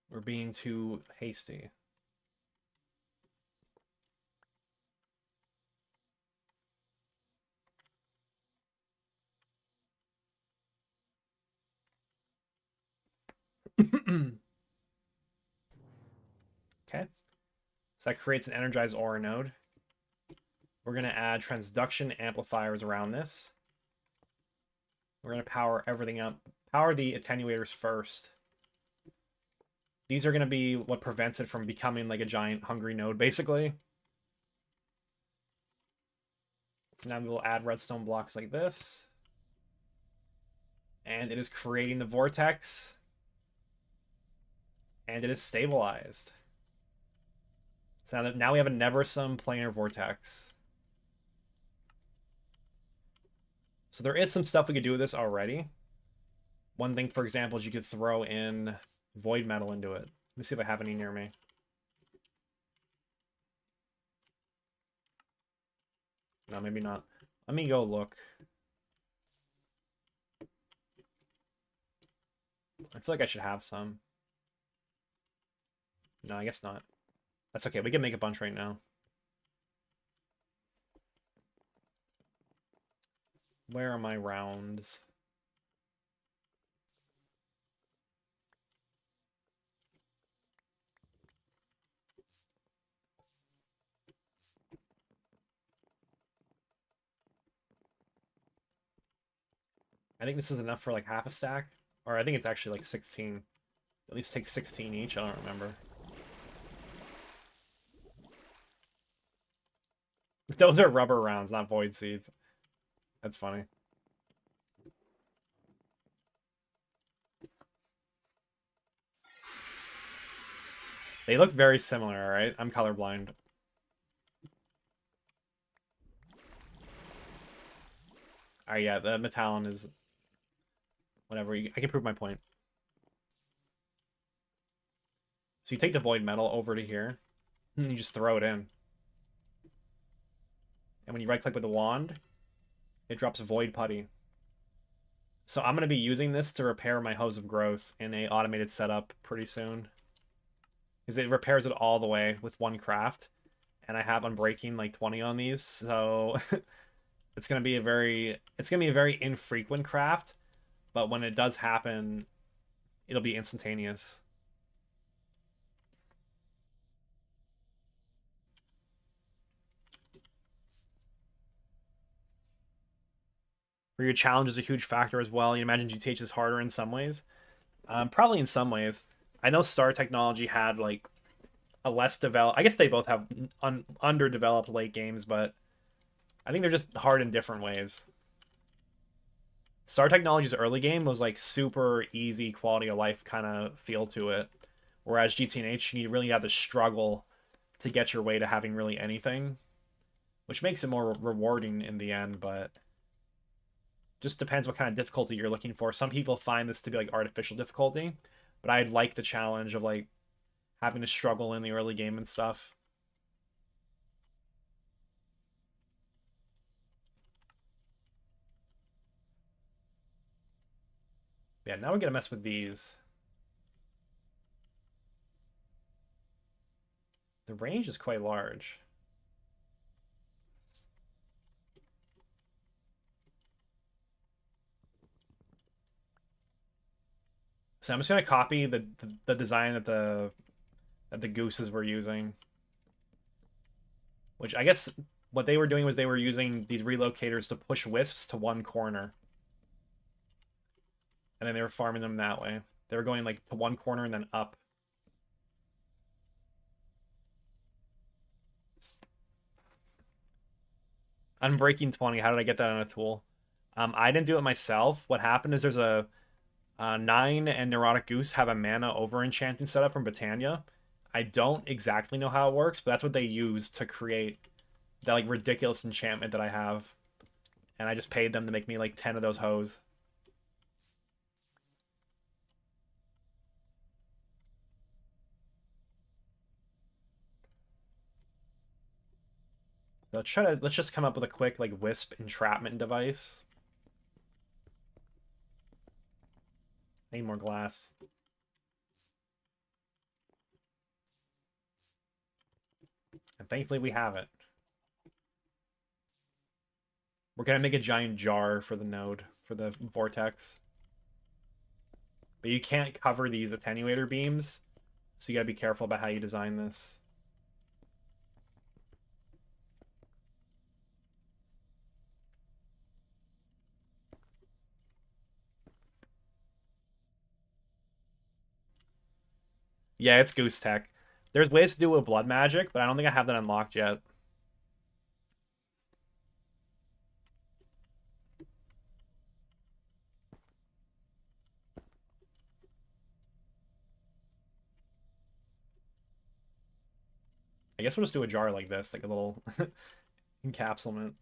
We're being too hasty. Okay. So that creates an energized aura node. We're going to add transduction amplifiers around this. We're going to power everything up. Power the attenuators first. These are going to be what prevents it from becoming like a giant hungry node, basically. So now we will add redstone blocks like this. And it is creating the vortex. And it is stabilized. So now we have a never-sum planar vortex. So there is some stuff we could do with this already. One thing, for example, is you could throw in void metal into it. Let me see if I have any near me. No, maybe not. Let me go look. I feel like I should have some. No, I guess not. That's okay. We can make a bunch right now. Where are my rounds? I think this is enough for like half a stack. Or I think it's actually like 16. At least take 16 each. I don't remember. Those are rubber rounds, not void seeds. That's funny. They look very similar, alright? I'm colorblind. Alright, yeah, the metallum is... Whatever, I can prove my point. So you take the void metal over to here, and you just throw it in. And when you right-click with the wand, it drops void putty. So I'm going to be using this to repair my hose of growth in a automated setup pretty soon. Because it repairs it all the way with one craft. And I have unbreaking like 20 on these, so it's gonna be a very infrequent craft, but when it does happen, it'll be instantaneous. For your challenge is a huge factor as well. You imagine GTH is harder in some ways. Probably in some ways. I know Star Technology had like a less developed. I guess they both have underdeveloped late games, but I think they're just hard in different ways. Star Technology's early game was like super easy, quality of life kind of feel to it, whereas GTH you really have to struggle to get your way to having really anything, which makes it more rewarding in the end, but just depends what kind of difficulty you're looking for. Some people find this to be like artificial difficulty, but I like the challenge of like having to struggle in the early game and stuff. Yeah, now we're gonna mess with these. The range is quite large. So I'm just gonna copy the design that the gooses were using. Which I guess what they were doing was they were using these relocators to push wisps to one corner. And then they were farming them that way. They were going like to one corner and then up. Unbreaking 20, how did I get that on a tool? I didn't do it myself. What happened is there's a 9 and Neurotic Goose have a mana over enchanting setup from Britannia. I don't exactly know how it works, but that's what they use to create that like ridiculous enchantment that I have. And I just paid them to make me like 10 of those hoes. So let's just come up with a quick like wisp entrapment device. Need more glass. And thankfully we have it. We're gonna make a giant jar for the node, for the vortex. But you can't cover these attenuator beams, so you gotta be careful about how you design this. Yeah, it's Goose Tech. There's ways to do it with blood magic, but I don't think I have that unlocked yet. I guess we'll just do a jar like this, like a little encapsulament.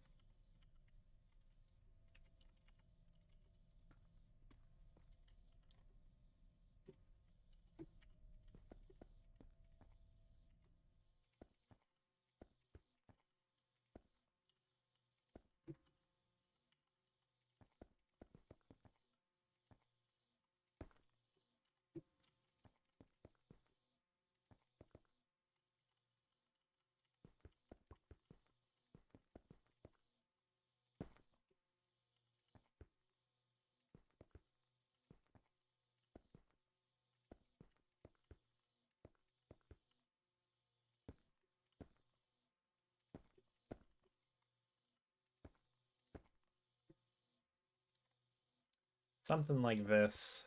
Something like this.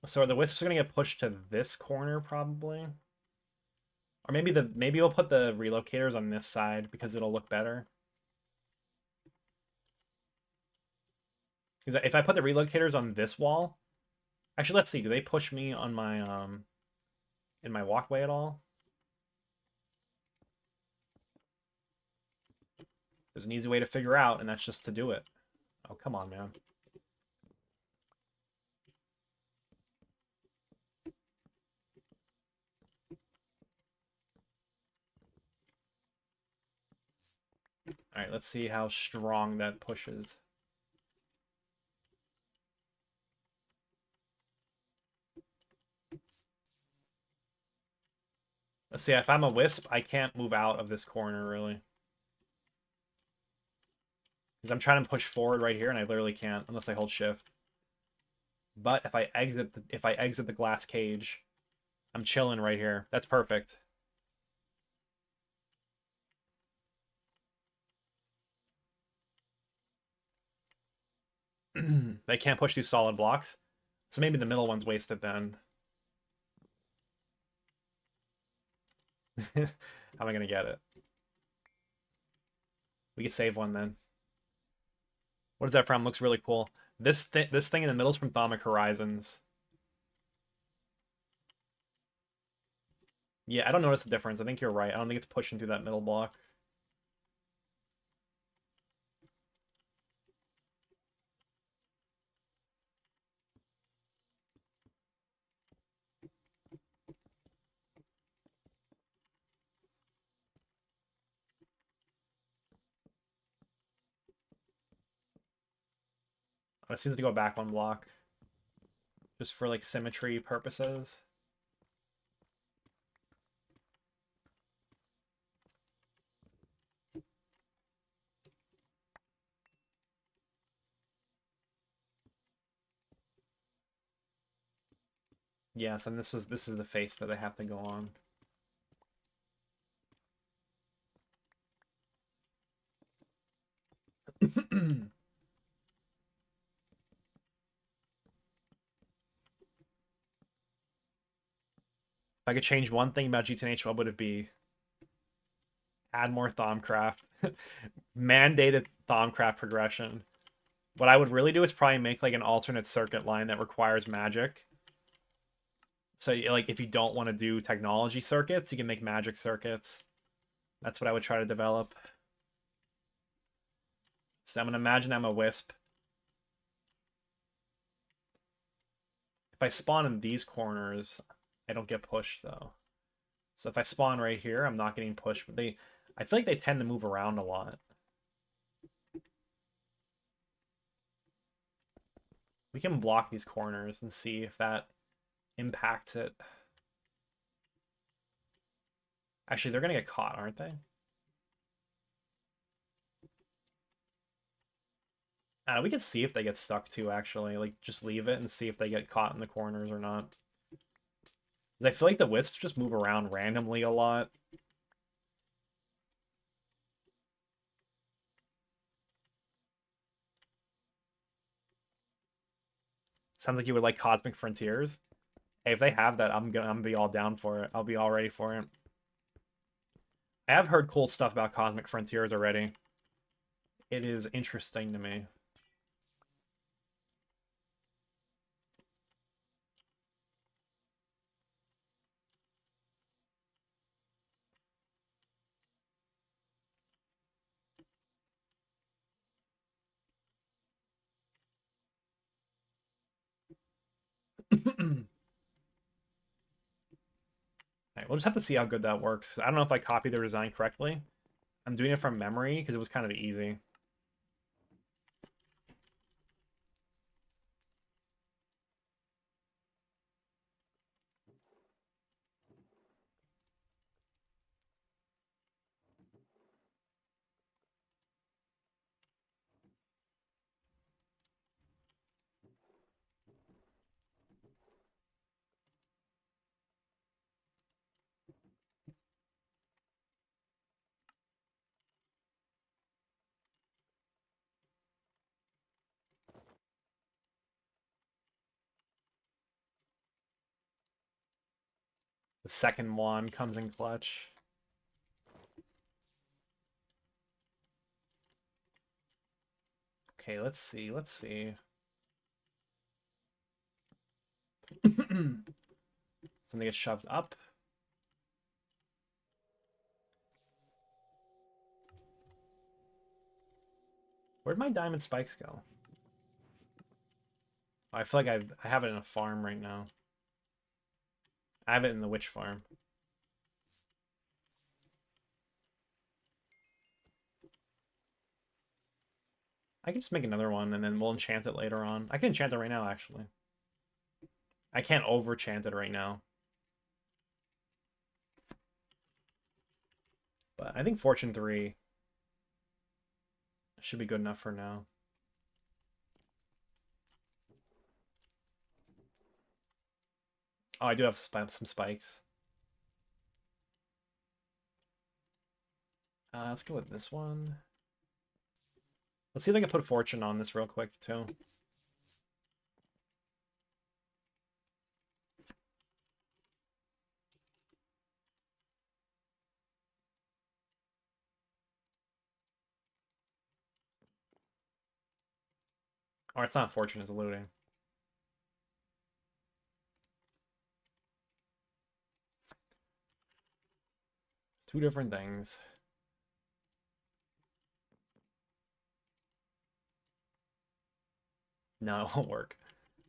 So are the wisps gonna get pushed to this corner probably? Or maybe we'll put the relocators on this side because it'll look better. Because if I put the relocators on this wall, actually let's see, do they push me on my in my walkway at all? There's an easy way to figure out, and that's just to do it. Oh, come on, man. All right, let's see how strong that pushes. Let's see, if I'm a wisp, I can't move out of this corner, really. Because I'm trying to push forward right here, and I literally can't unless I hold shift. But if I exit the glass cage, I'm chilling right here. That's perfect. They can't push through solid blocks. So maybe the middle one's wasted then. How am I going to get it? We could save one then. What is that from? Looks really cool. This thing in the middle is from Thaumic Horizons. Yeah, I don't notice the difference. I think you're right. I don't think it's pushing through that middle block. It seems to go back one block. Just for like symmetry purposes. Yes, and this is the face that they have to go on. If I could change one thing about GTNH, what would it be? Add more Thaumcraft. Mandated Thaumcraft progression. What I would really do is probably make like an alternate circuit line that requires magic. So like if you don't want to do technology circuits, you can make magic circuits. That's what I would try to develop. So I'm gonna imagine I'm a wisp. If I spawn in these corners, I don't get pushed though. So if I spawn right here, I'm not getting pushed. But I feel like they tend to move around a lot. We can block these corners and see if that impacts it. Actually, they're gonna get caught, aren't they? We can see if they get stuck too, actually. Like, just leave it and see if they get caught in the corners or not. I feel like the wisps just move around randomly a lot. Sounds like you would like Cosmic Frontiers. Hey, if they have that, I'm gonna be all down for it. I'll be all ready for it. I have heard cool stuff about Cosmic Frontiers already. It is interesting to me. Alright, we'll just have to see how good that works. I don't know if I copied the design correctly. I'm doing it from memory because it was kind of easy. The second one comes in clutch. Okay, let's see. Let's see. Something gets shoved up. Where'd my diamond spikes go? Oh, I feel like I have it in a farm right now. I have it in the witch farm. I can just make another one and then we'll enchant it later on. I can enchant it right now, actually. I can't over-chant it right now. But I think Fortune 3 should be good enough for now. Oh, I do have some spikes. Let's go with this one. Let's see if I can put Fortune on this real quick, too. Or it's not Fortune, it's looting. Two different things. No, it won't work.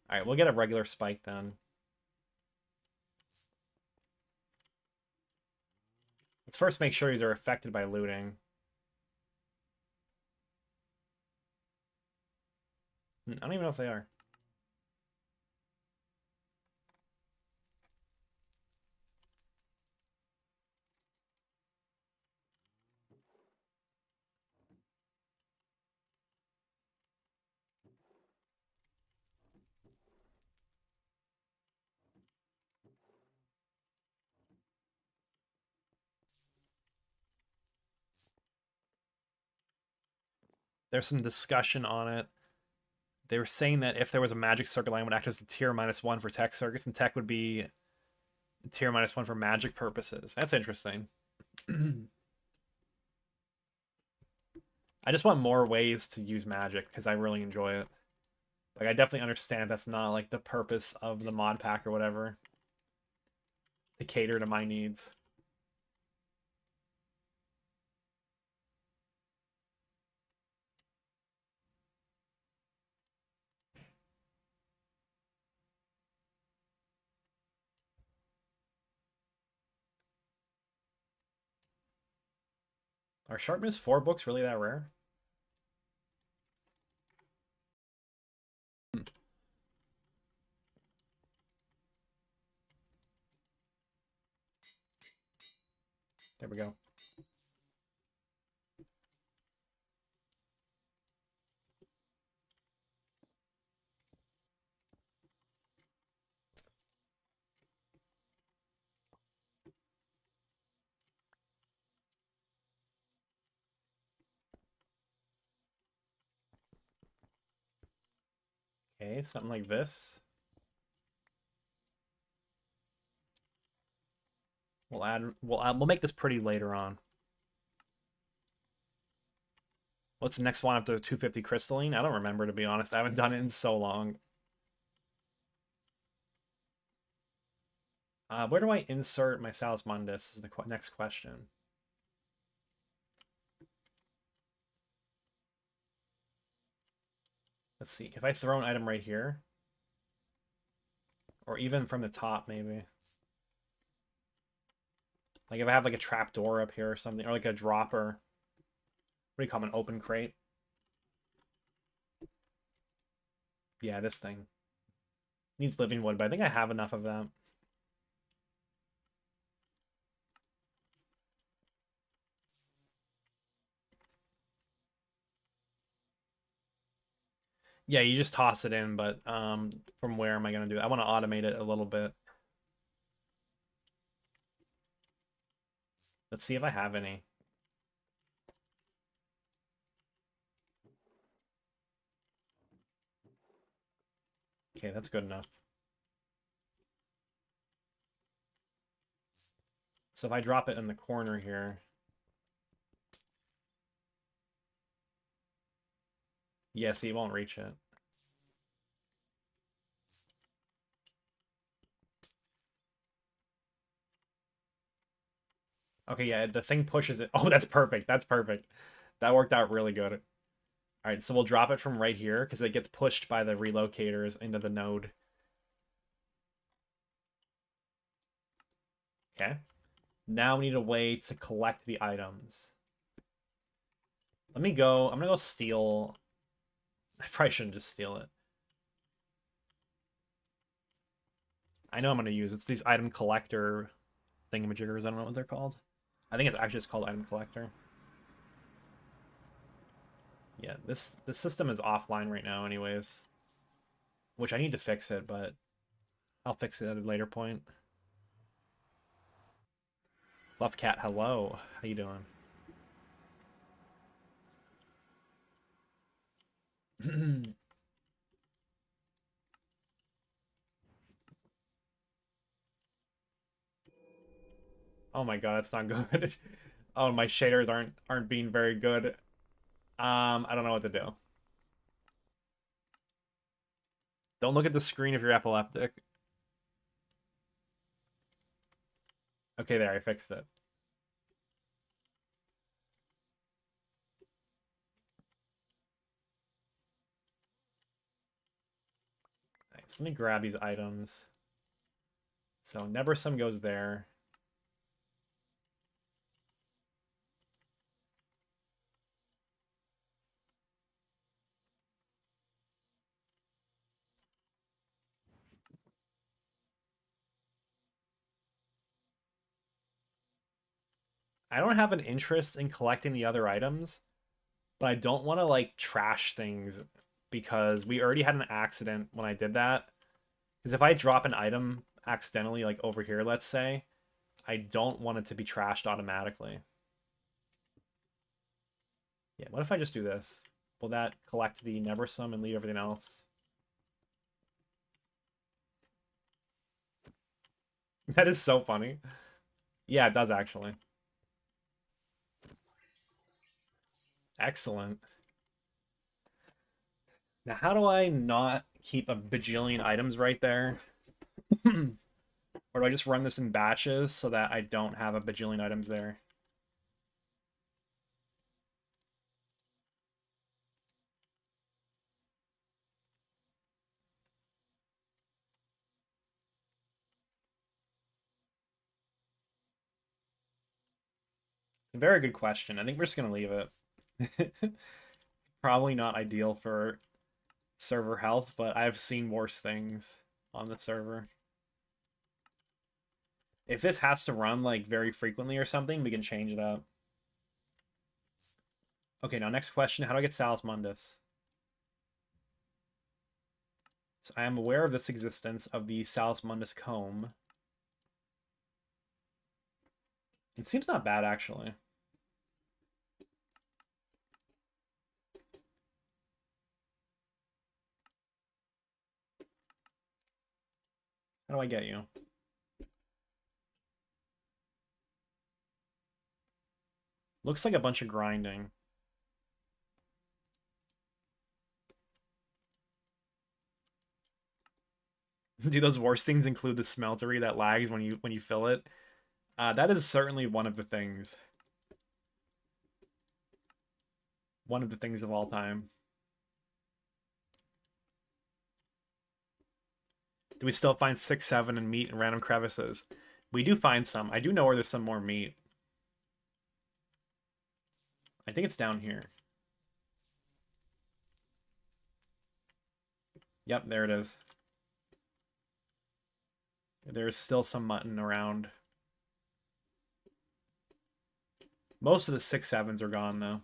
Alright, we'll get a regular spike then. Let's first make sure these are affected by looting. I don't even know if they are. There's some discussion on it. They were saying that if there was a magic circuit line, it would act as a tier -1 for tech circuits, and tech would be tier -1 for magic purposes. That's interesting. I just want more ways to use magic because I really enjoy it. Like, I definitely understand that's not like the purpose of the mod pack or whatever. To cater to my needs. Are Sharpness 4 books really that rare? There we go. Okay, something like this. We'll make this pretty later on. What's the next one after 250 crystalline? I don't remember, to be honest. I haven't done it in so long. Where do I insert my Salus Mundus is the next question. Let's see. If I throw an item right here, or even from the top, maybe. Like if I have like a trap door up here or something, or like a dropper. What do you call them, an open crate? Yeah, this thing. Needs living wood, but I think I have enough of that. Yeah, you just toss it in, but from where am I going to do it? I want to automate it a little bit. Let's see if I have any. Okay, that's good enough. So if I drop it in the corner here. Yeah, see, it won't reach it. Okay, yeah, the thing pushes it. Oh, that's perfect. That's perfect. That worked out really good. All right, so we'll drop it from right here because it gets pushed by the relocators into the node. Okay. Now we need a way to collect the items. Let me go. I'm going to go steal. I probably shouldn't just steal it. I know I'm going to use it's these item collector thingamajiggers. I don't know what they're called. I think it's actually just called item collector. Yeah, this system is offline right now anyways. Which I need to fix it, but I'll fix it at a later point. Love Cat, hello. How you doing? Oh my god, that's not good. Oh, my shaders aren't being very good. I don't know what to do. Don't look at the screen if you're epileptic. Okay, there, I fixed it. Nice. Let me grab these items. So Nebersum goes there. I don't have an interest in collecting the other items, but I don't want to like trash things because we already had an accident when I did that. Because if I drop an item accidentally, like over here, let's say, I don't want it to be trashed automatically. Yeah, what if I just do this? Will that collect the Nebersum and leave everything else? That is so funny. Yeah, it does actually. Excellent. Now, how do I not keep a bajillion items right there? Or do I just run this in batches so that I don't have a bajillion items there? Very good question. I think we're just going to leave it. Probably not ideal for server health, but I've seen worse things on the server. If this has to run like very frequently or something, we can change it up. Okay, now next question. How do I get Salus Mundus? So I am aware of this existence of the Salus Mundus comb. It seems not bad, actually. How do I get you? Looks like a bunch of grinding. Do those worst things include the smeltery that lags when you fill it? That is certainly one of the things. One of the things of all time. Do we still find 6, 7 and meat in random crevices? We do find some. I do know where there's some more meat. I think it's down here. Yep, there it is. There's still some mutton around. Most of the 6, 7s are gone, though.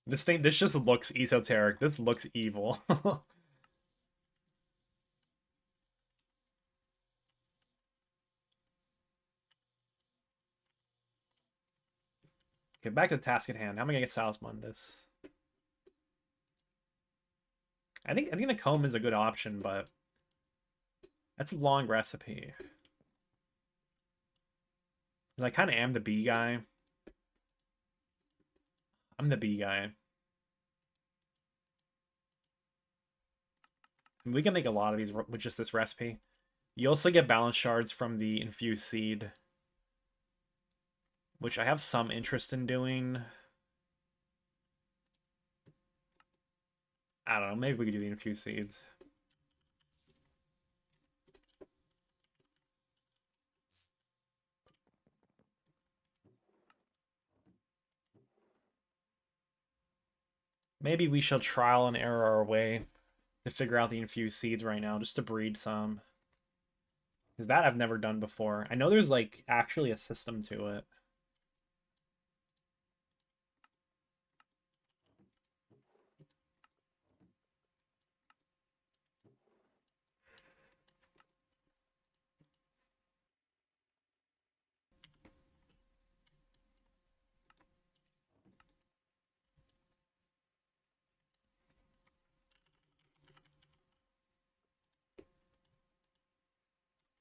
This just looks esoteric. This looks evil. Okay, back to the task at hand. How am I gonna get Sal's Mundus? I think the comb is a good option, but that's a long recipe. I kind of am the bee guy. I'm the bee guy. We can make a lot of these with just this recipe. You also get balance shards from the infused seed, which I have some interest in doing. I don't know, maybe we could do the infused seeds. Maybe we shall trial and error our way to figure out the infused seeds right now, just to breed some. Because that I've never done before. I know there's, like, actually a system to it.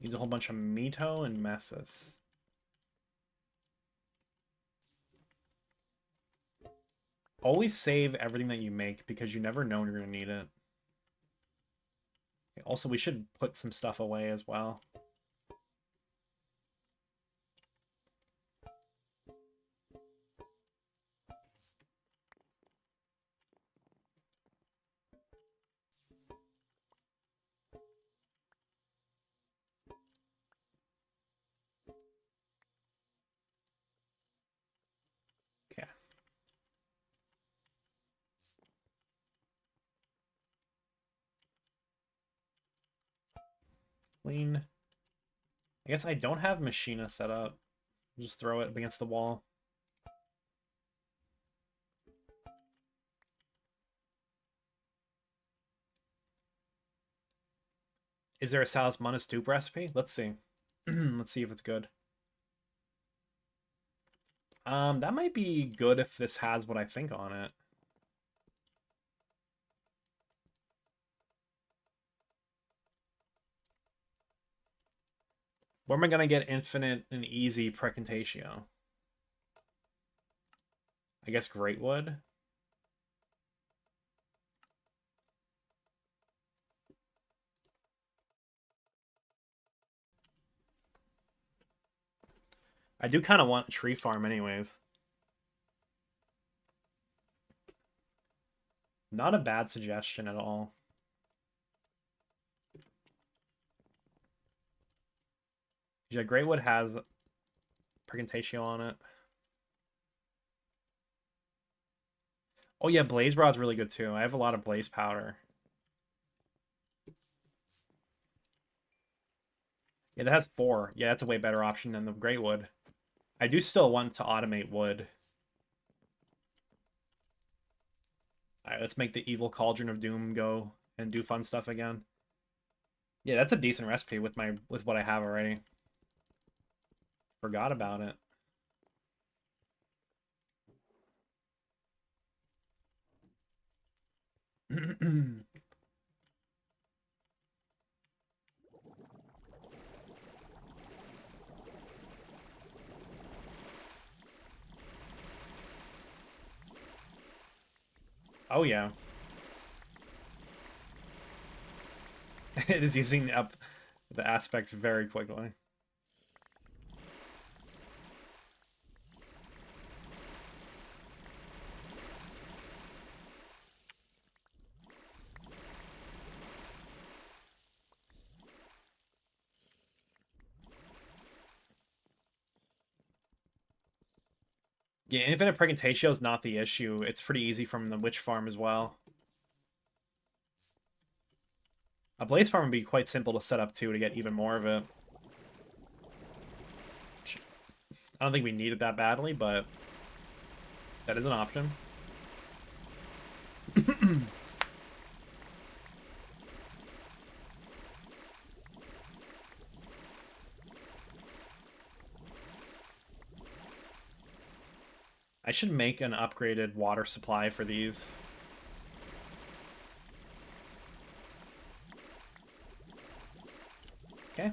Needs a whole bunch of Mito and Messis. Always save everything that you make because you never know when you're going to need it. Also, we should put some stuff away as well. Okay. Clean. I guess I don't have Machina set up. Just throw it up against the wall. Is there a Sal's Mundus dupe recipe? Let's see. Let's see if it's good. That might be good if this has what I think on it. Where am I gonna get infinite and easy Precantatio? I guess Greatwood. I do kind of want a tree farm anyways. Not a bad suggestion at all. Yeah, Greatwood has Precantatio on it. Oh yeah, Blaze Rod's really good too. I have a lot of Blaze Powder. Yeah, that has 4. Yeah, that's a way better option than the Greatwood. I do still want to automate wood. Alright, let's make the evil Cauldron of Doom go and do fun stuff again. Yeah, that's a decent recipe with what I have already. Forgot about it. Oh yeah. It is using up the aspects very quickly. Yeah, infinite pregnantatio is not the issue. It's pretty easy from the witch farm as well. A blaze farm would be quite simple to set up too to get even more of it. I don't think we need it that badly, but that is an option. I should make an upgraded water supply for these. Okay.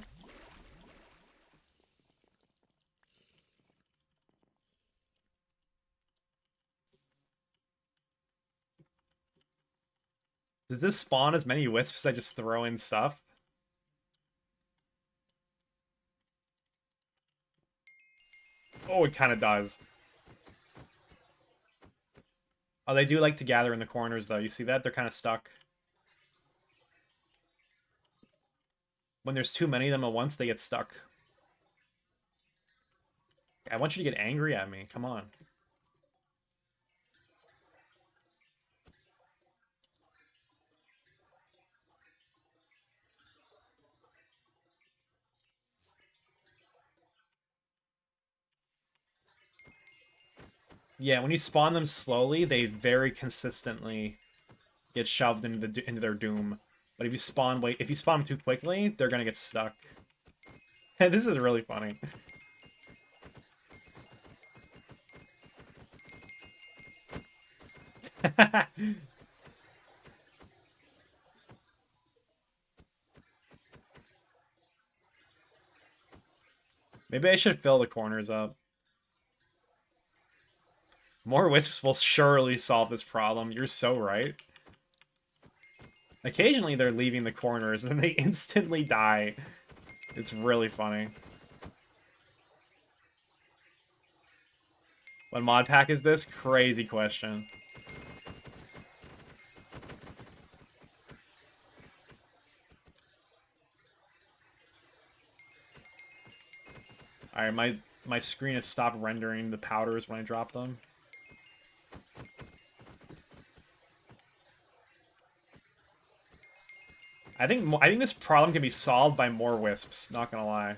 Does this spawn as many wisps as I just throw in stuff? Oh, it kind of does. Oh, they do like to gather in the corners, though. You see that? They're kind of stuck. When there's too many of them at once, they get stuck. I want you to get angry at me. Come on. Yeah, when you spawn them slowly, they very consistently get shoved into their doom. But if you spawn them too quickly, they're gonna get stuck. This is really funny. Maybe I should fill the corners up. More wisps will surely solve this problem. You're so right. Occasionally they're leaving the corners and they instantly die. It's really funny. What mod pack is this? Crazy question. Alright, my screen has stopped rendering the powders when I drop them. I think this problem can be solved by more wisps, not gonna lie.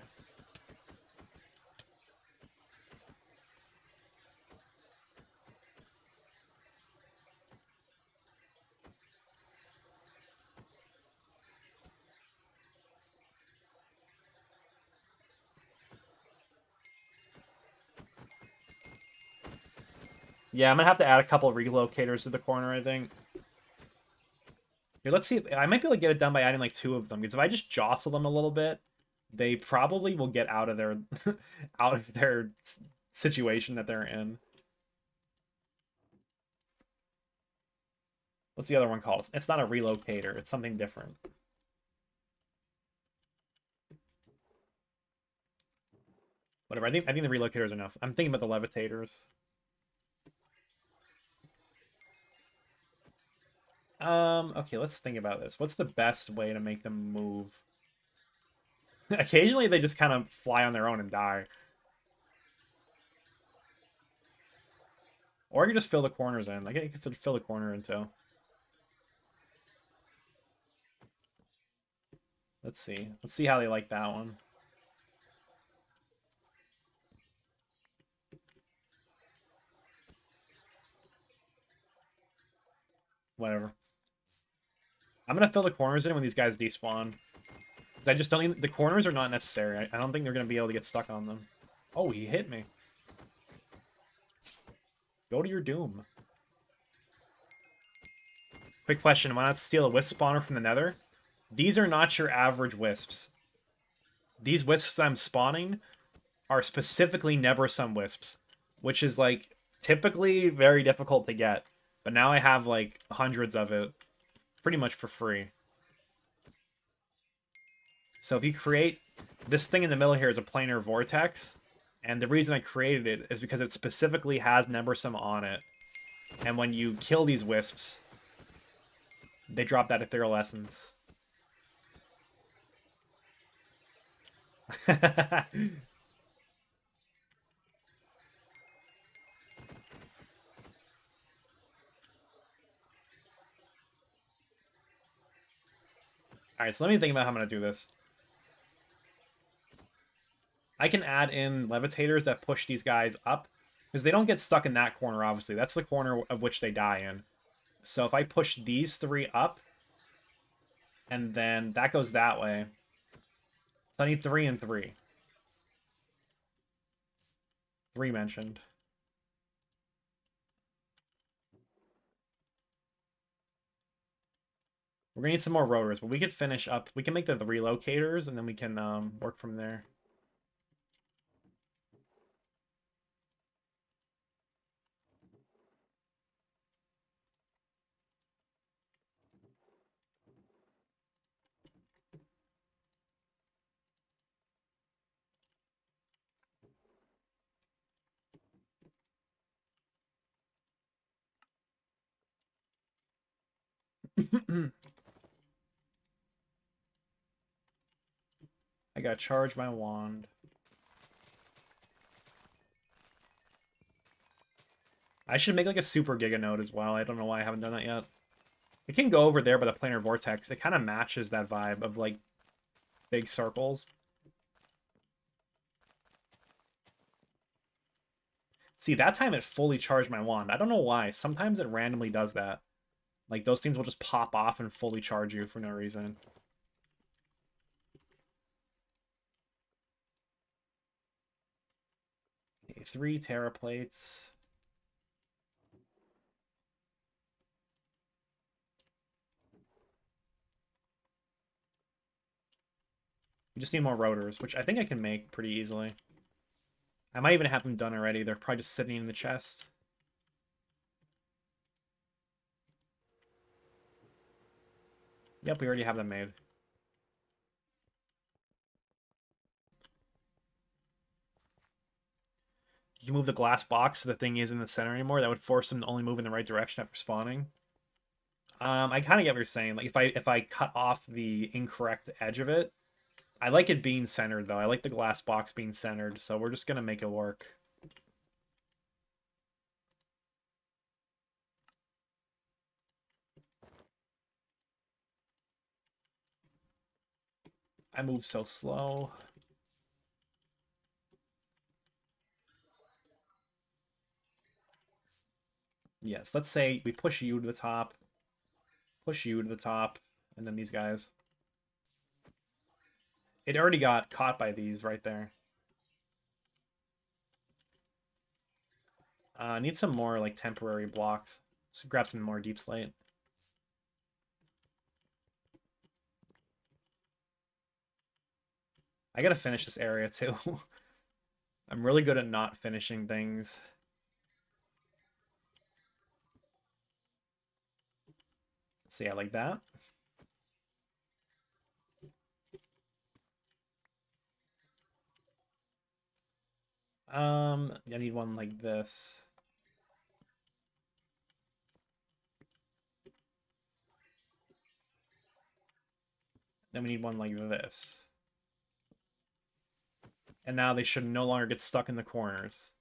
Yeah, I'm gonna have to add a couple of relocators to the corner, I think. Here, let's see. I might be able to get it done by adding like 2 of them, because if I just jostle them a little bit, they probably will get out of their out of their situation that they're in. What's the other one called? It's not a relocator. It's something different. Whatever. I think the relocators are enough. I'm thinking about the levitators. Okay, let's think about this. What's the best way to make them move? Occasionally they just kind of fly on their own and die. Or I can just fill the corners in. Like I can fill the corner in too. Let's see. Let's see how they like that one. Whatever. I'm gonna fill the corners in when these guys despawn. I just don't... The corners are not necessary. I don't think they're going to be able to get stuck on them. Oh, he hit me. Go to your doom. Quick question. Why not steal a wisp spawner from the nether? These are not your average wisps. These wisps that I'm spawning are specifically Neversum wisps, which is, like, typically very difficult to get. But now I have, like, hundreds of it pretty much for free. So if you create... This thing in the middle here is a planar vortex. And the reason I created it is because it specifically has Neversum on it. And when you kill these wisps, they drop that ethereal essence. Alright, so let me think about how I'm going to do this. I can add in levitators that push these guys up, because they don't get stuck in that corner, obviously. That's the corner of which they die in. So if I push these 3 up, and then that goes that way. So I need 3 and 3. 3 mentioned. We're gonna need some more rotors, but we could finish up. We can make the relocators, and then we can work from there. I gotta charge my wand. I should make like a super giga node as well. I don't know why I haven't done that yet. It can go over there by the planar vortex. It kind of matches that vibe of like big circles. See, that time it fully charged my wand. I don't know why. Sometimes it randomly does that. Like those things will just pop off and fully charge you for no reason. Okay, 3 Terra plates. We just need more rotors, which I think I can make pretty easily. I might even have them done already. They're probably just sitting in the chest. Yep, we already have them made. You can move the glass box so the thing isn't in the center anymore. That would force them to only move in the right direction after spawning. I kind of get what you're saying. Like if I cut off the incorrect edge of it, I like it being centered though. I like the glass box being centered, so we're just gonna make it work. I move so slow. Yes, let's say we push you to the top, push you to the top, and then these guys. It already got caught by these right there. Need some more like temporary blocks. So grab some more deep slate. I gotta finish this area too. I'm really good at not finishing things. So yeah, like that. I need one like this. Then we need one like this. And now they should no longer get stuck in the corners.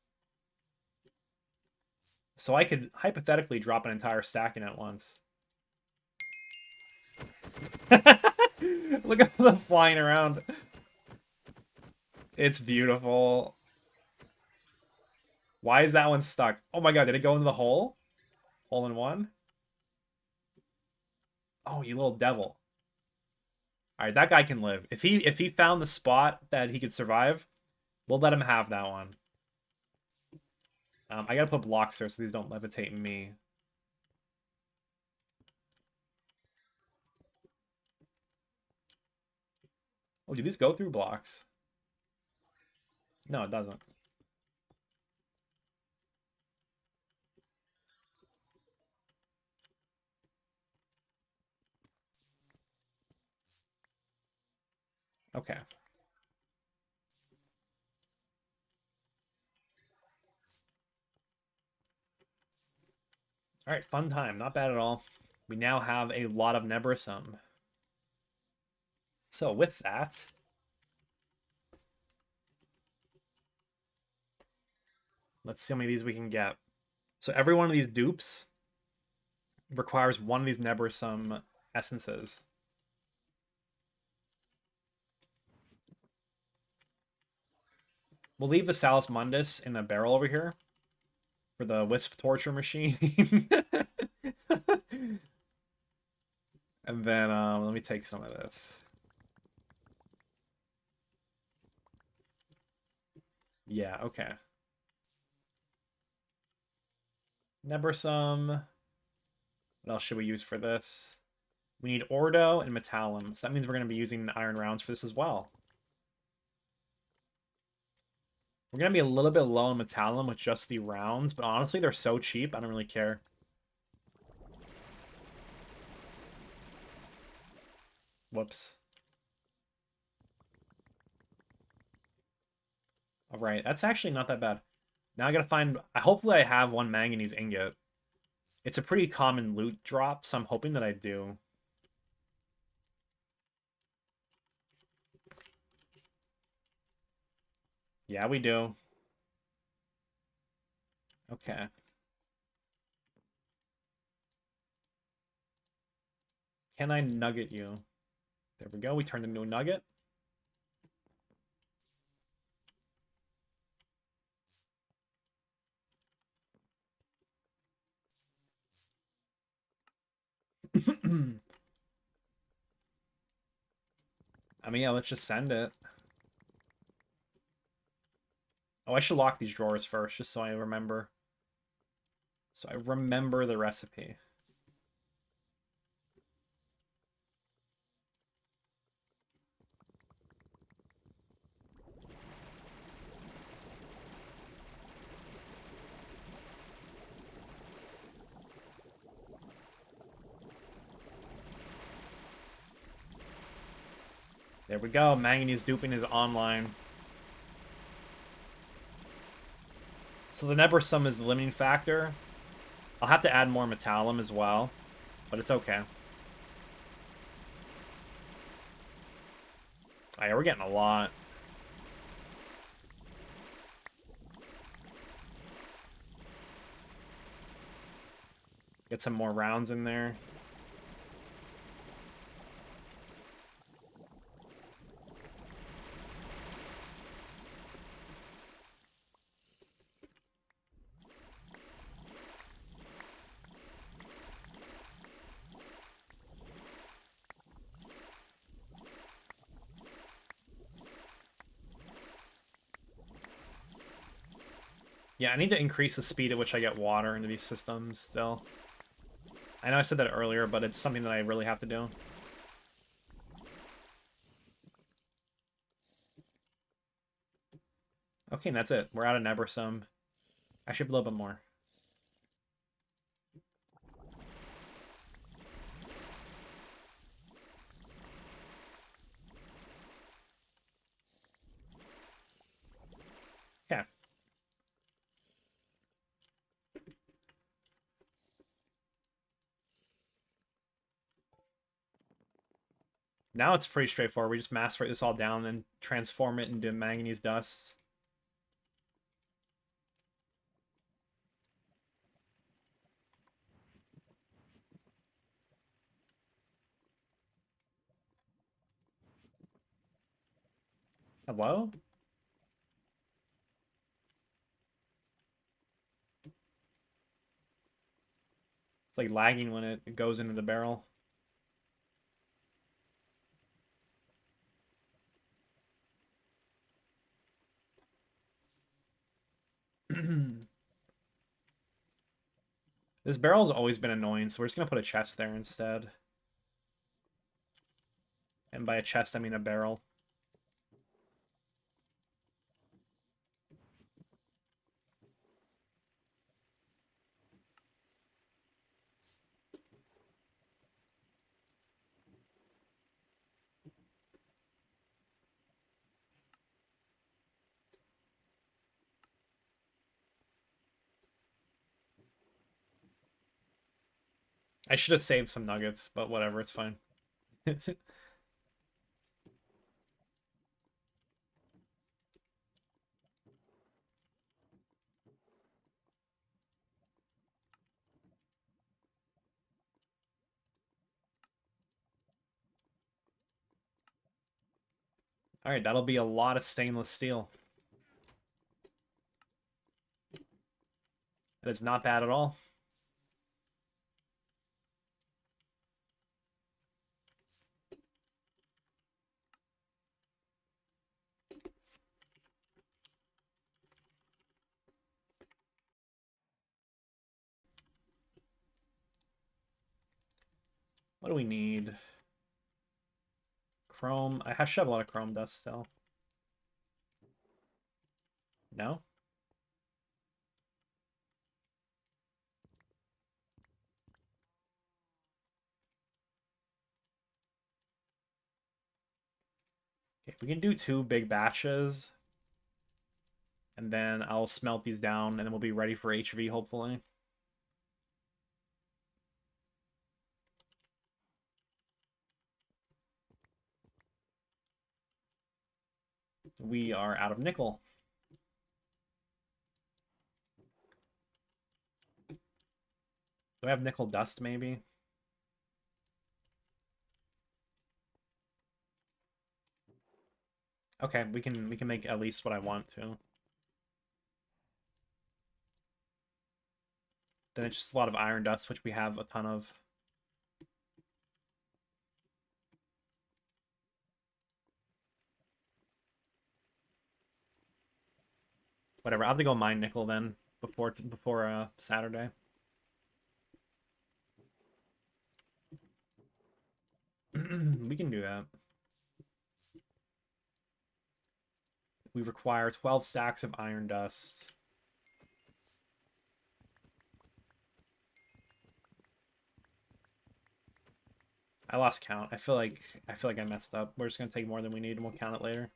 So I could hypothetically drop an entire stack in at once. Look at them flying around. It's beautiful. Why is that one stuck? Oh my god, did it go into the hole? Hole in one? Oh, you little devil. All right, that guy can live. If he found the spot that he could survive, we'll let him have that one. I gotta put blocks here so these don't levitate me. Oh, do these go through blocks? No, it doesn't. Okay. All right, fun time. Not bad at all. We now have a lot of Neburisum. So with that, let's see how many of these we can get. So every one of these dupes requires one of these Neburisum essences. We'll leave the Salus Mundus in a barrel over here for the Wisp Torture Machine. And then let me take some of this. Yeah, okay. Neburisum. What else should we use for this? We need Ordo and Metallum. So that means we're going to be using iron rounds for this as well. We're going to be a little bit low on Metallum with just the rounds, but honestly, they're so cheap, I don't really care. Whoops. All right, that's actually not that bad. Now I gotta find... hopefully I have one manganese ingot. It's a pretty common loot drop, so I'm hoping that I do. Yeah, we do. Okay. Can I nugget you? There we go. We turned into a nugget. I mean, yeah, let's just send it. Oh, I should lock these drawers first, just so I remember. So I remember the recipe. There we go. Manganese duping is online. So the Neburisum is the limiting factor. I'll have to add more Metallum as well, but it's okay. Oh, yeah, we're getting a lot. Get some more rounds in there. Yeah, I need to increase the speed at which I get water into these systems still. I know I said that earlier, but it's something that I really have to do. Okay, and that's it. We're out of Neburisum. I should have a little bit more. Yeah. Now it's pretty straightforward. We just macerate this all down and transform it into manganese dust. Hello? It's like lagging when it goes into the barrel. This barrel's always been annoying, so we're just gonna put a chest there instead. And by a chest, I mean a barrel. I should have saved some nuggets, but whatever, it's fine. All right, that'll be a lot of stainless steel. That is not bad at all. What do we need? Chrome. I should have a lot of chrome dust still. No? Okay, we can do 2 big batches. And then I'll smelt these down, and then we'll be ready for HV, hopefully. We are out of nickel. Do I have nickel dust, maybe? Okay, we can make at least what I want to. Then it's just a lot of iron dust, which we have a ton of. Whatever, I'll have to go mine nickel then before Saturday. We can do that. We require 12 stacks of iron dust. I lost count. I feel like I messed up. We're just gonna take more than we need and we'll count it later.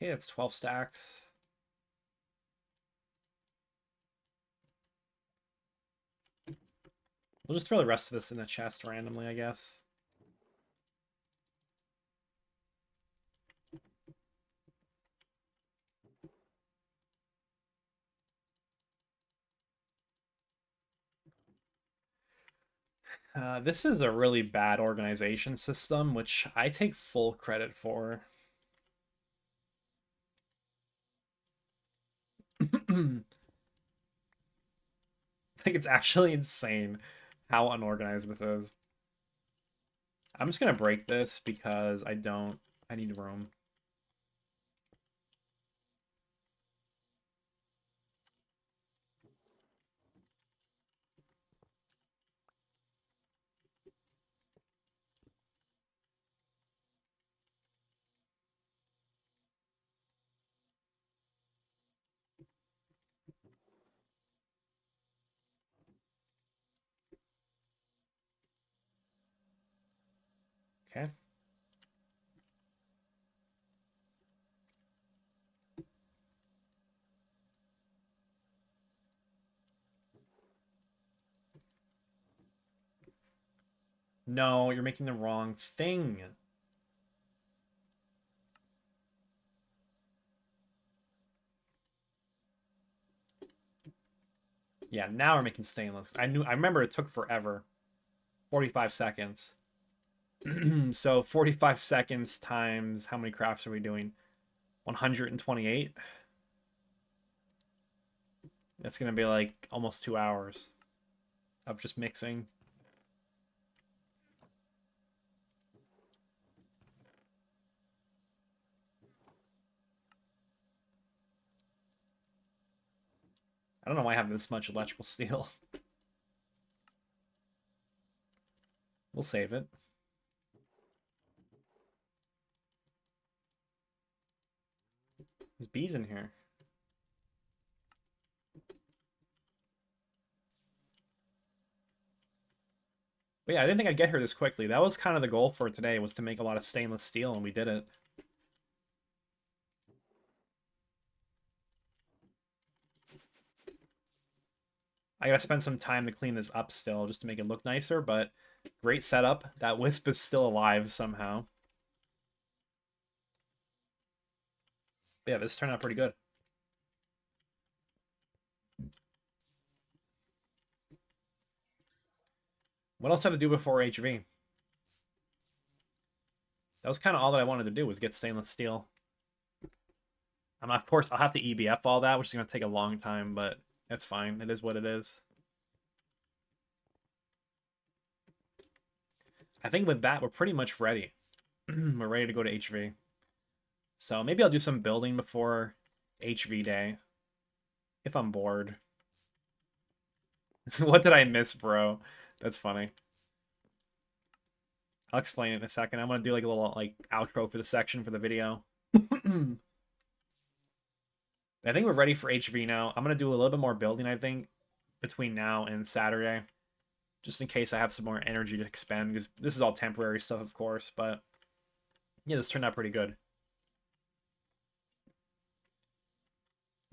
Okay, that's 12 stacks. We'll just throw the rest of this in the chest randomly, I guess. This is a really bad organization system, which I take full credit for. Like, it's actually insane how unorganized this is. I'm just gonna break this because I need room. Okay. No, you're making the wrong thing. Yeah, now we're making stainless. I remember it took forever. 45 seconds. So 45 seconds times how many crafts are we doing? 128. That's gonna be like almost 2 hours of just mixing. I don't know why I have this much electrical steel. We'll save it. There's bees in here. But yeah, I didn't think I'd get here this quickly. That was kind of the goal for today, was to make a lot of stainless steel, and we did it. I gotta spend some time to clean this up still, just to make it look nicer, but great setup. That wisp is still alive somehow. But yeah, this turned out pretty good. What else have to do before HV? That was kind of all that I wanted to do, was get stainless steel. Of course, I'll have to EBF all that, which is going to take a long time, but that's fine. It is what it is. I think with that, we're pretty much ready. We're ready to go to HV. So maybe I'll do some building before HV day, if I'm bored. What did I miss, bro? That's funny. I'll explain it in a second. I'm going to do like a little like outro for the section for the video. I think we're ready for HV now. I'm going to do a little bit more building, I think, between now and Saturday, just in case I have some more energy to expend, because this is all temporary stuff, of course, but yeah, this turned out pretty good.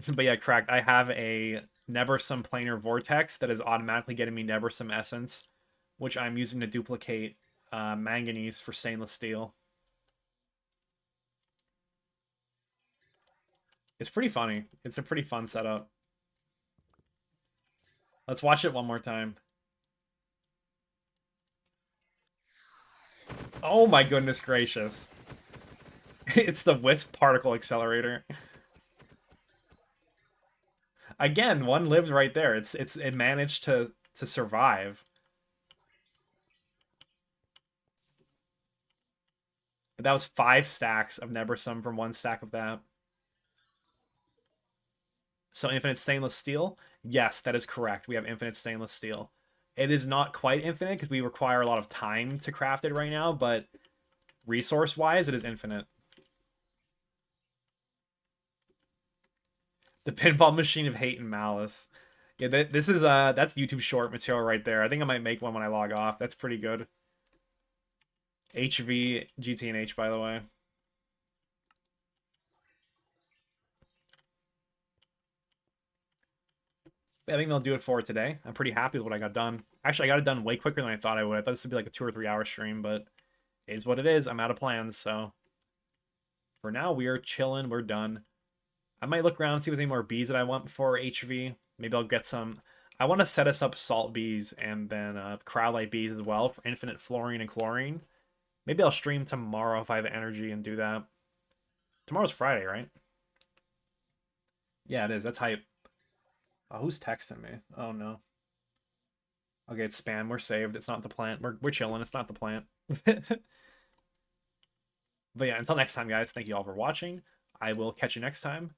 But yeah, Cracked, I have a Nebersum Planar Vortex that is automatically getting me Nebersum Essence, which I'm using to duplicate manganese for stainless steel. It's pretty funny. It's a pretty fun setup. Let's watch it one more time. Oh my goodness gracious. It's the Wisp Particle Accelerator. Again, one lived right there. It managed to survive. But that was 5 stacks of Nebersum from 1 stack of that. So infinite stainless steel? Yes, that is correct. We have infinite stainless steel. It is not quite infinite because we require a lot of time to craft it right now, but resource-wise, it is infinite. The pinball machine of hate and malice. Yeah, this is that's YouTube short material right there. I think I might make one when I log off. That's pretty good. HV GT&H, by the way. I think they'll do it for today. I'm pretty happy with what I got done. Actually, I got it done way quicker than I thought I would. I thought this would be like a 2 or 3 hour stream, but it is what it is. I'm out of plans, so for now we are chilling. We're done. I might look around and see if there's any more bees that I want before HV. Maybe I'll get some. I want to set us up salt bees and then crowdlight bees as well for infinite fluorine and chlorine. Maybe I'll stream tomorrow if I have energy and do that. Tomorrow's Friday, right? Yeah, it is. That's hype. Oh, who's texting me? Oh no. Okay, it's spam. We're saved. It's not the plant. We're chilling. It's not the plant. But yeah, until next time, guys, thank you all for watching. I will catch you next time.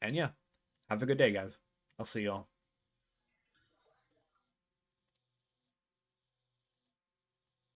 And yeah, have a good day, guys. I'll see y'all.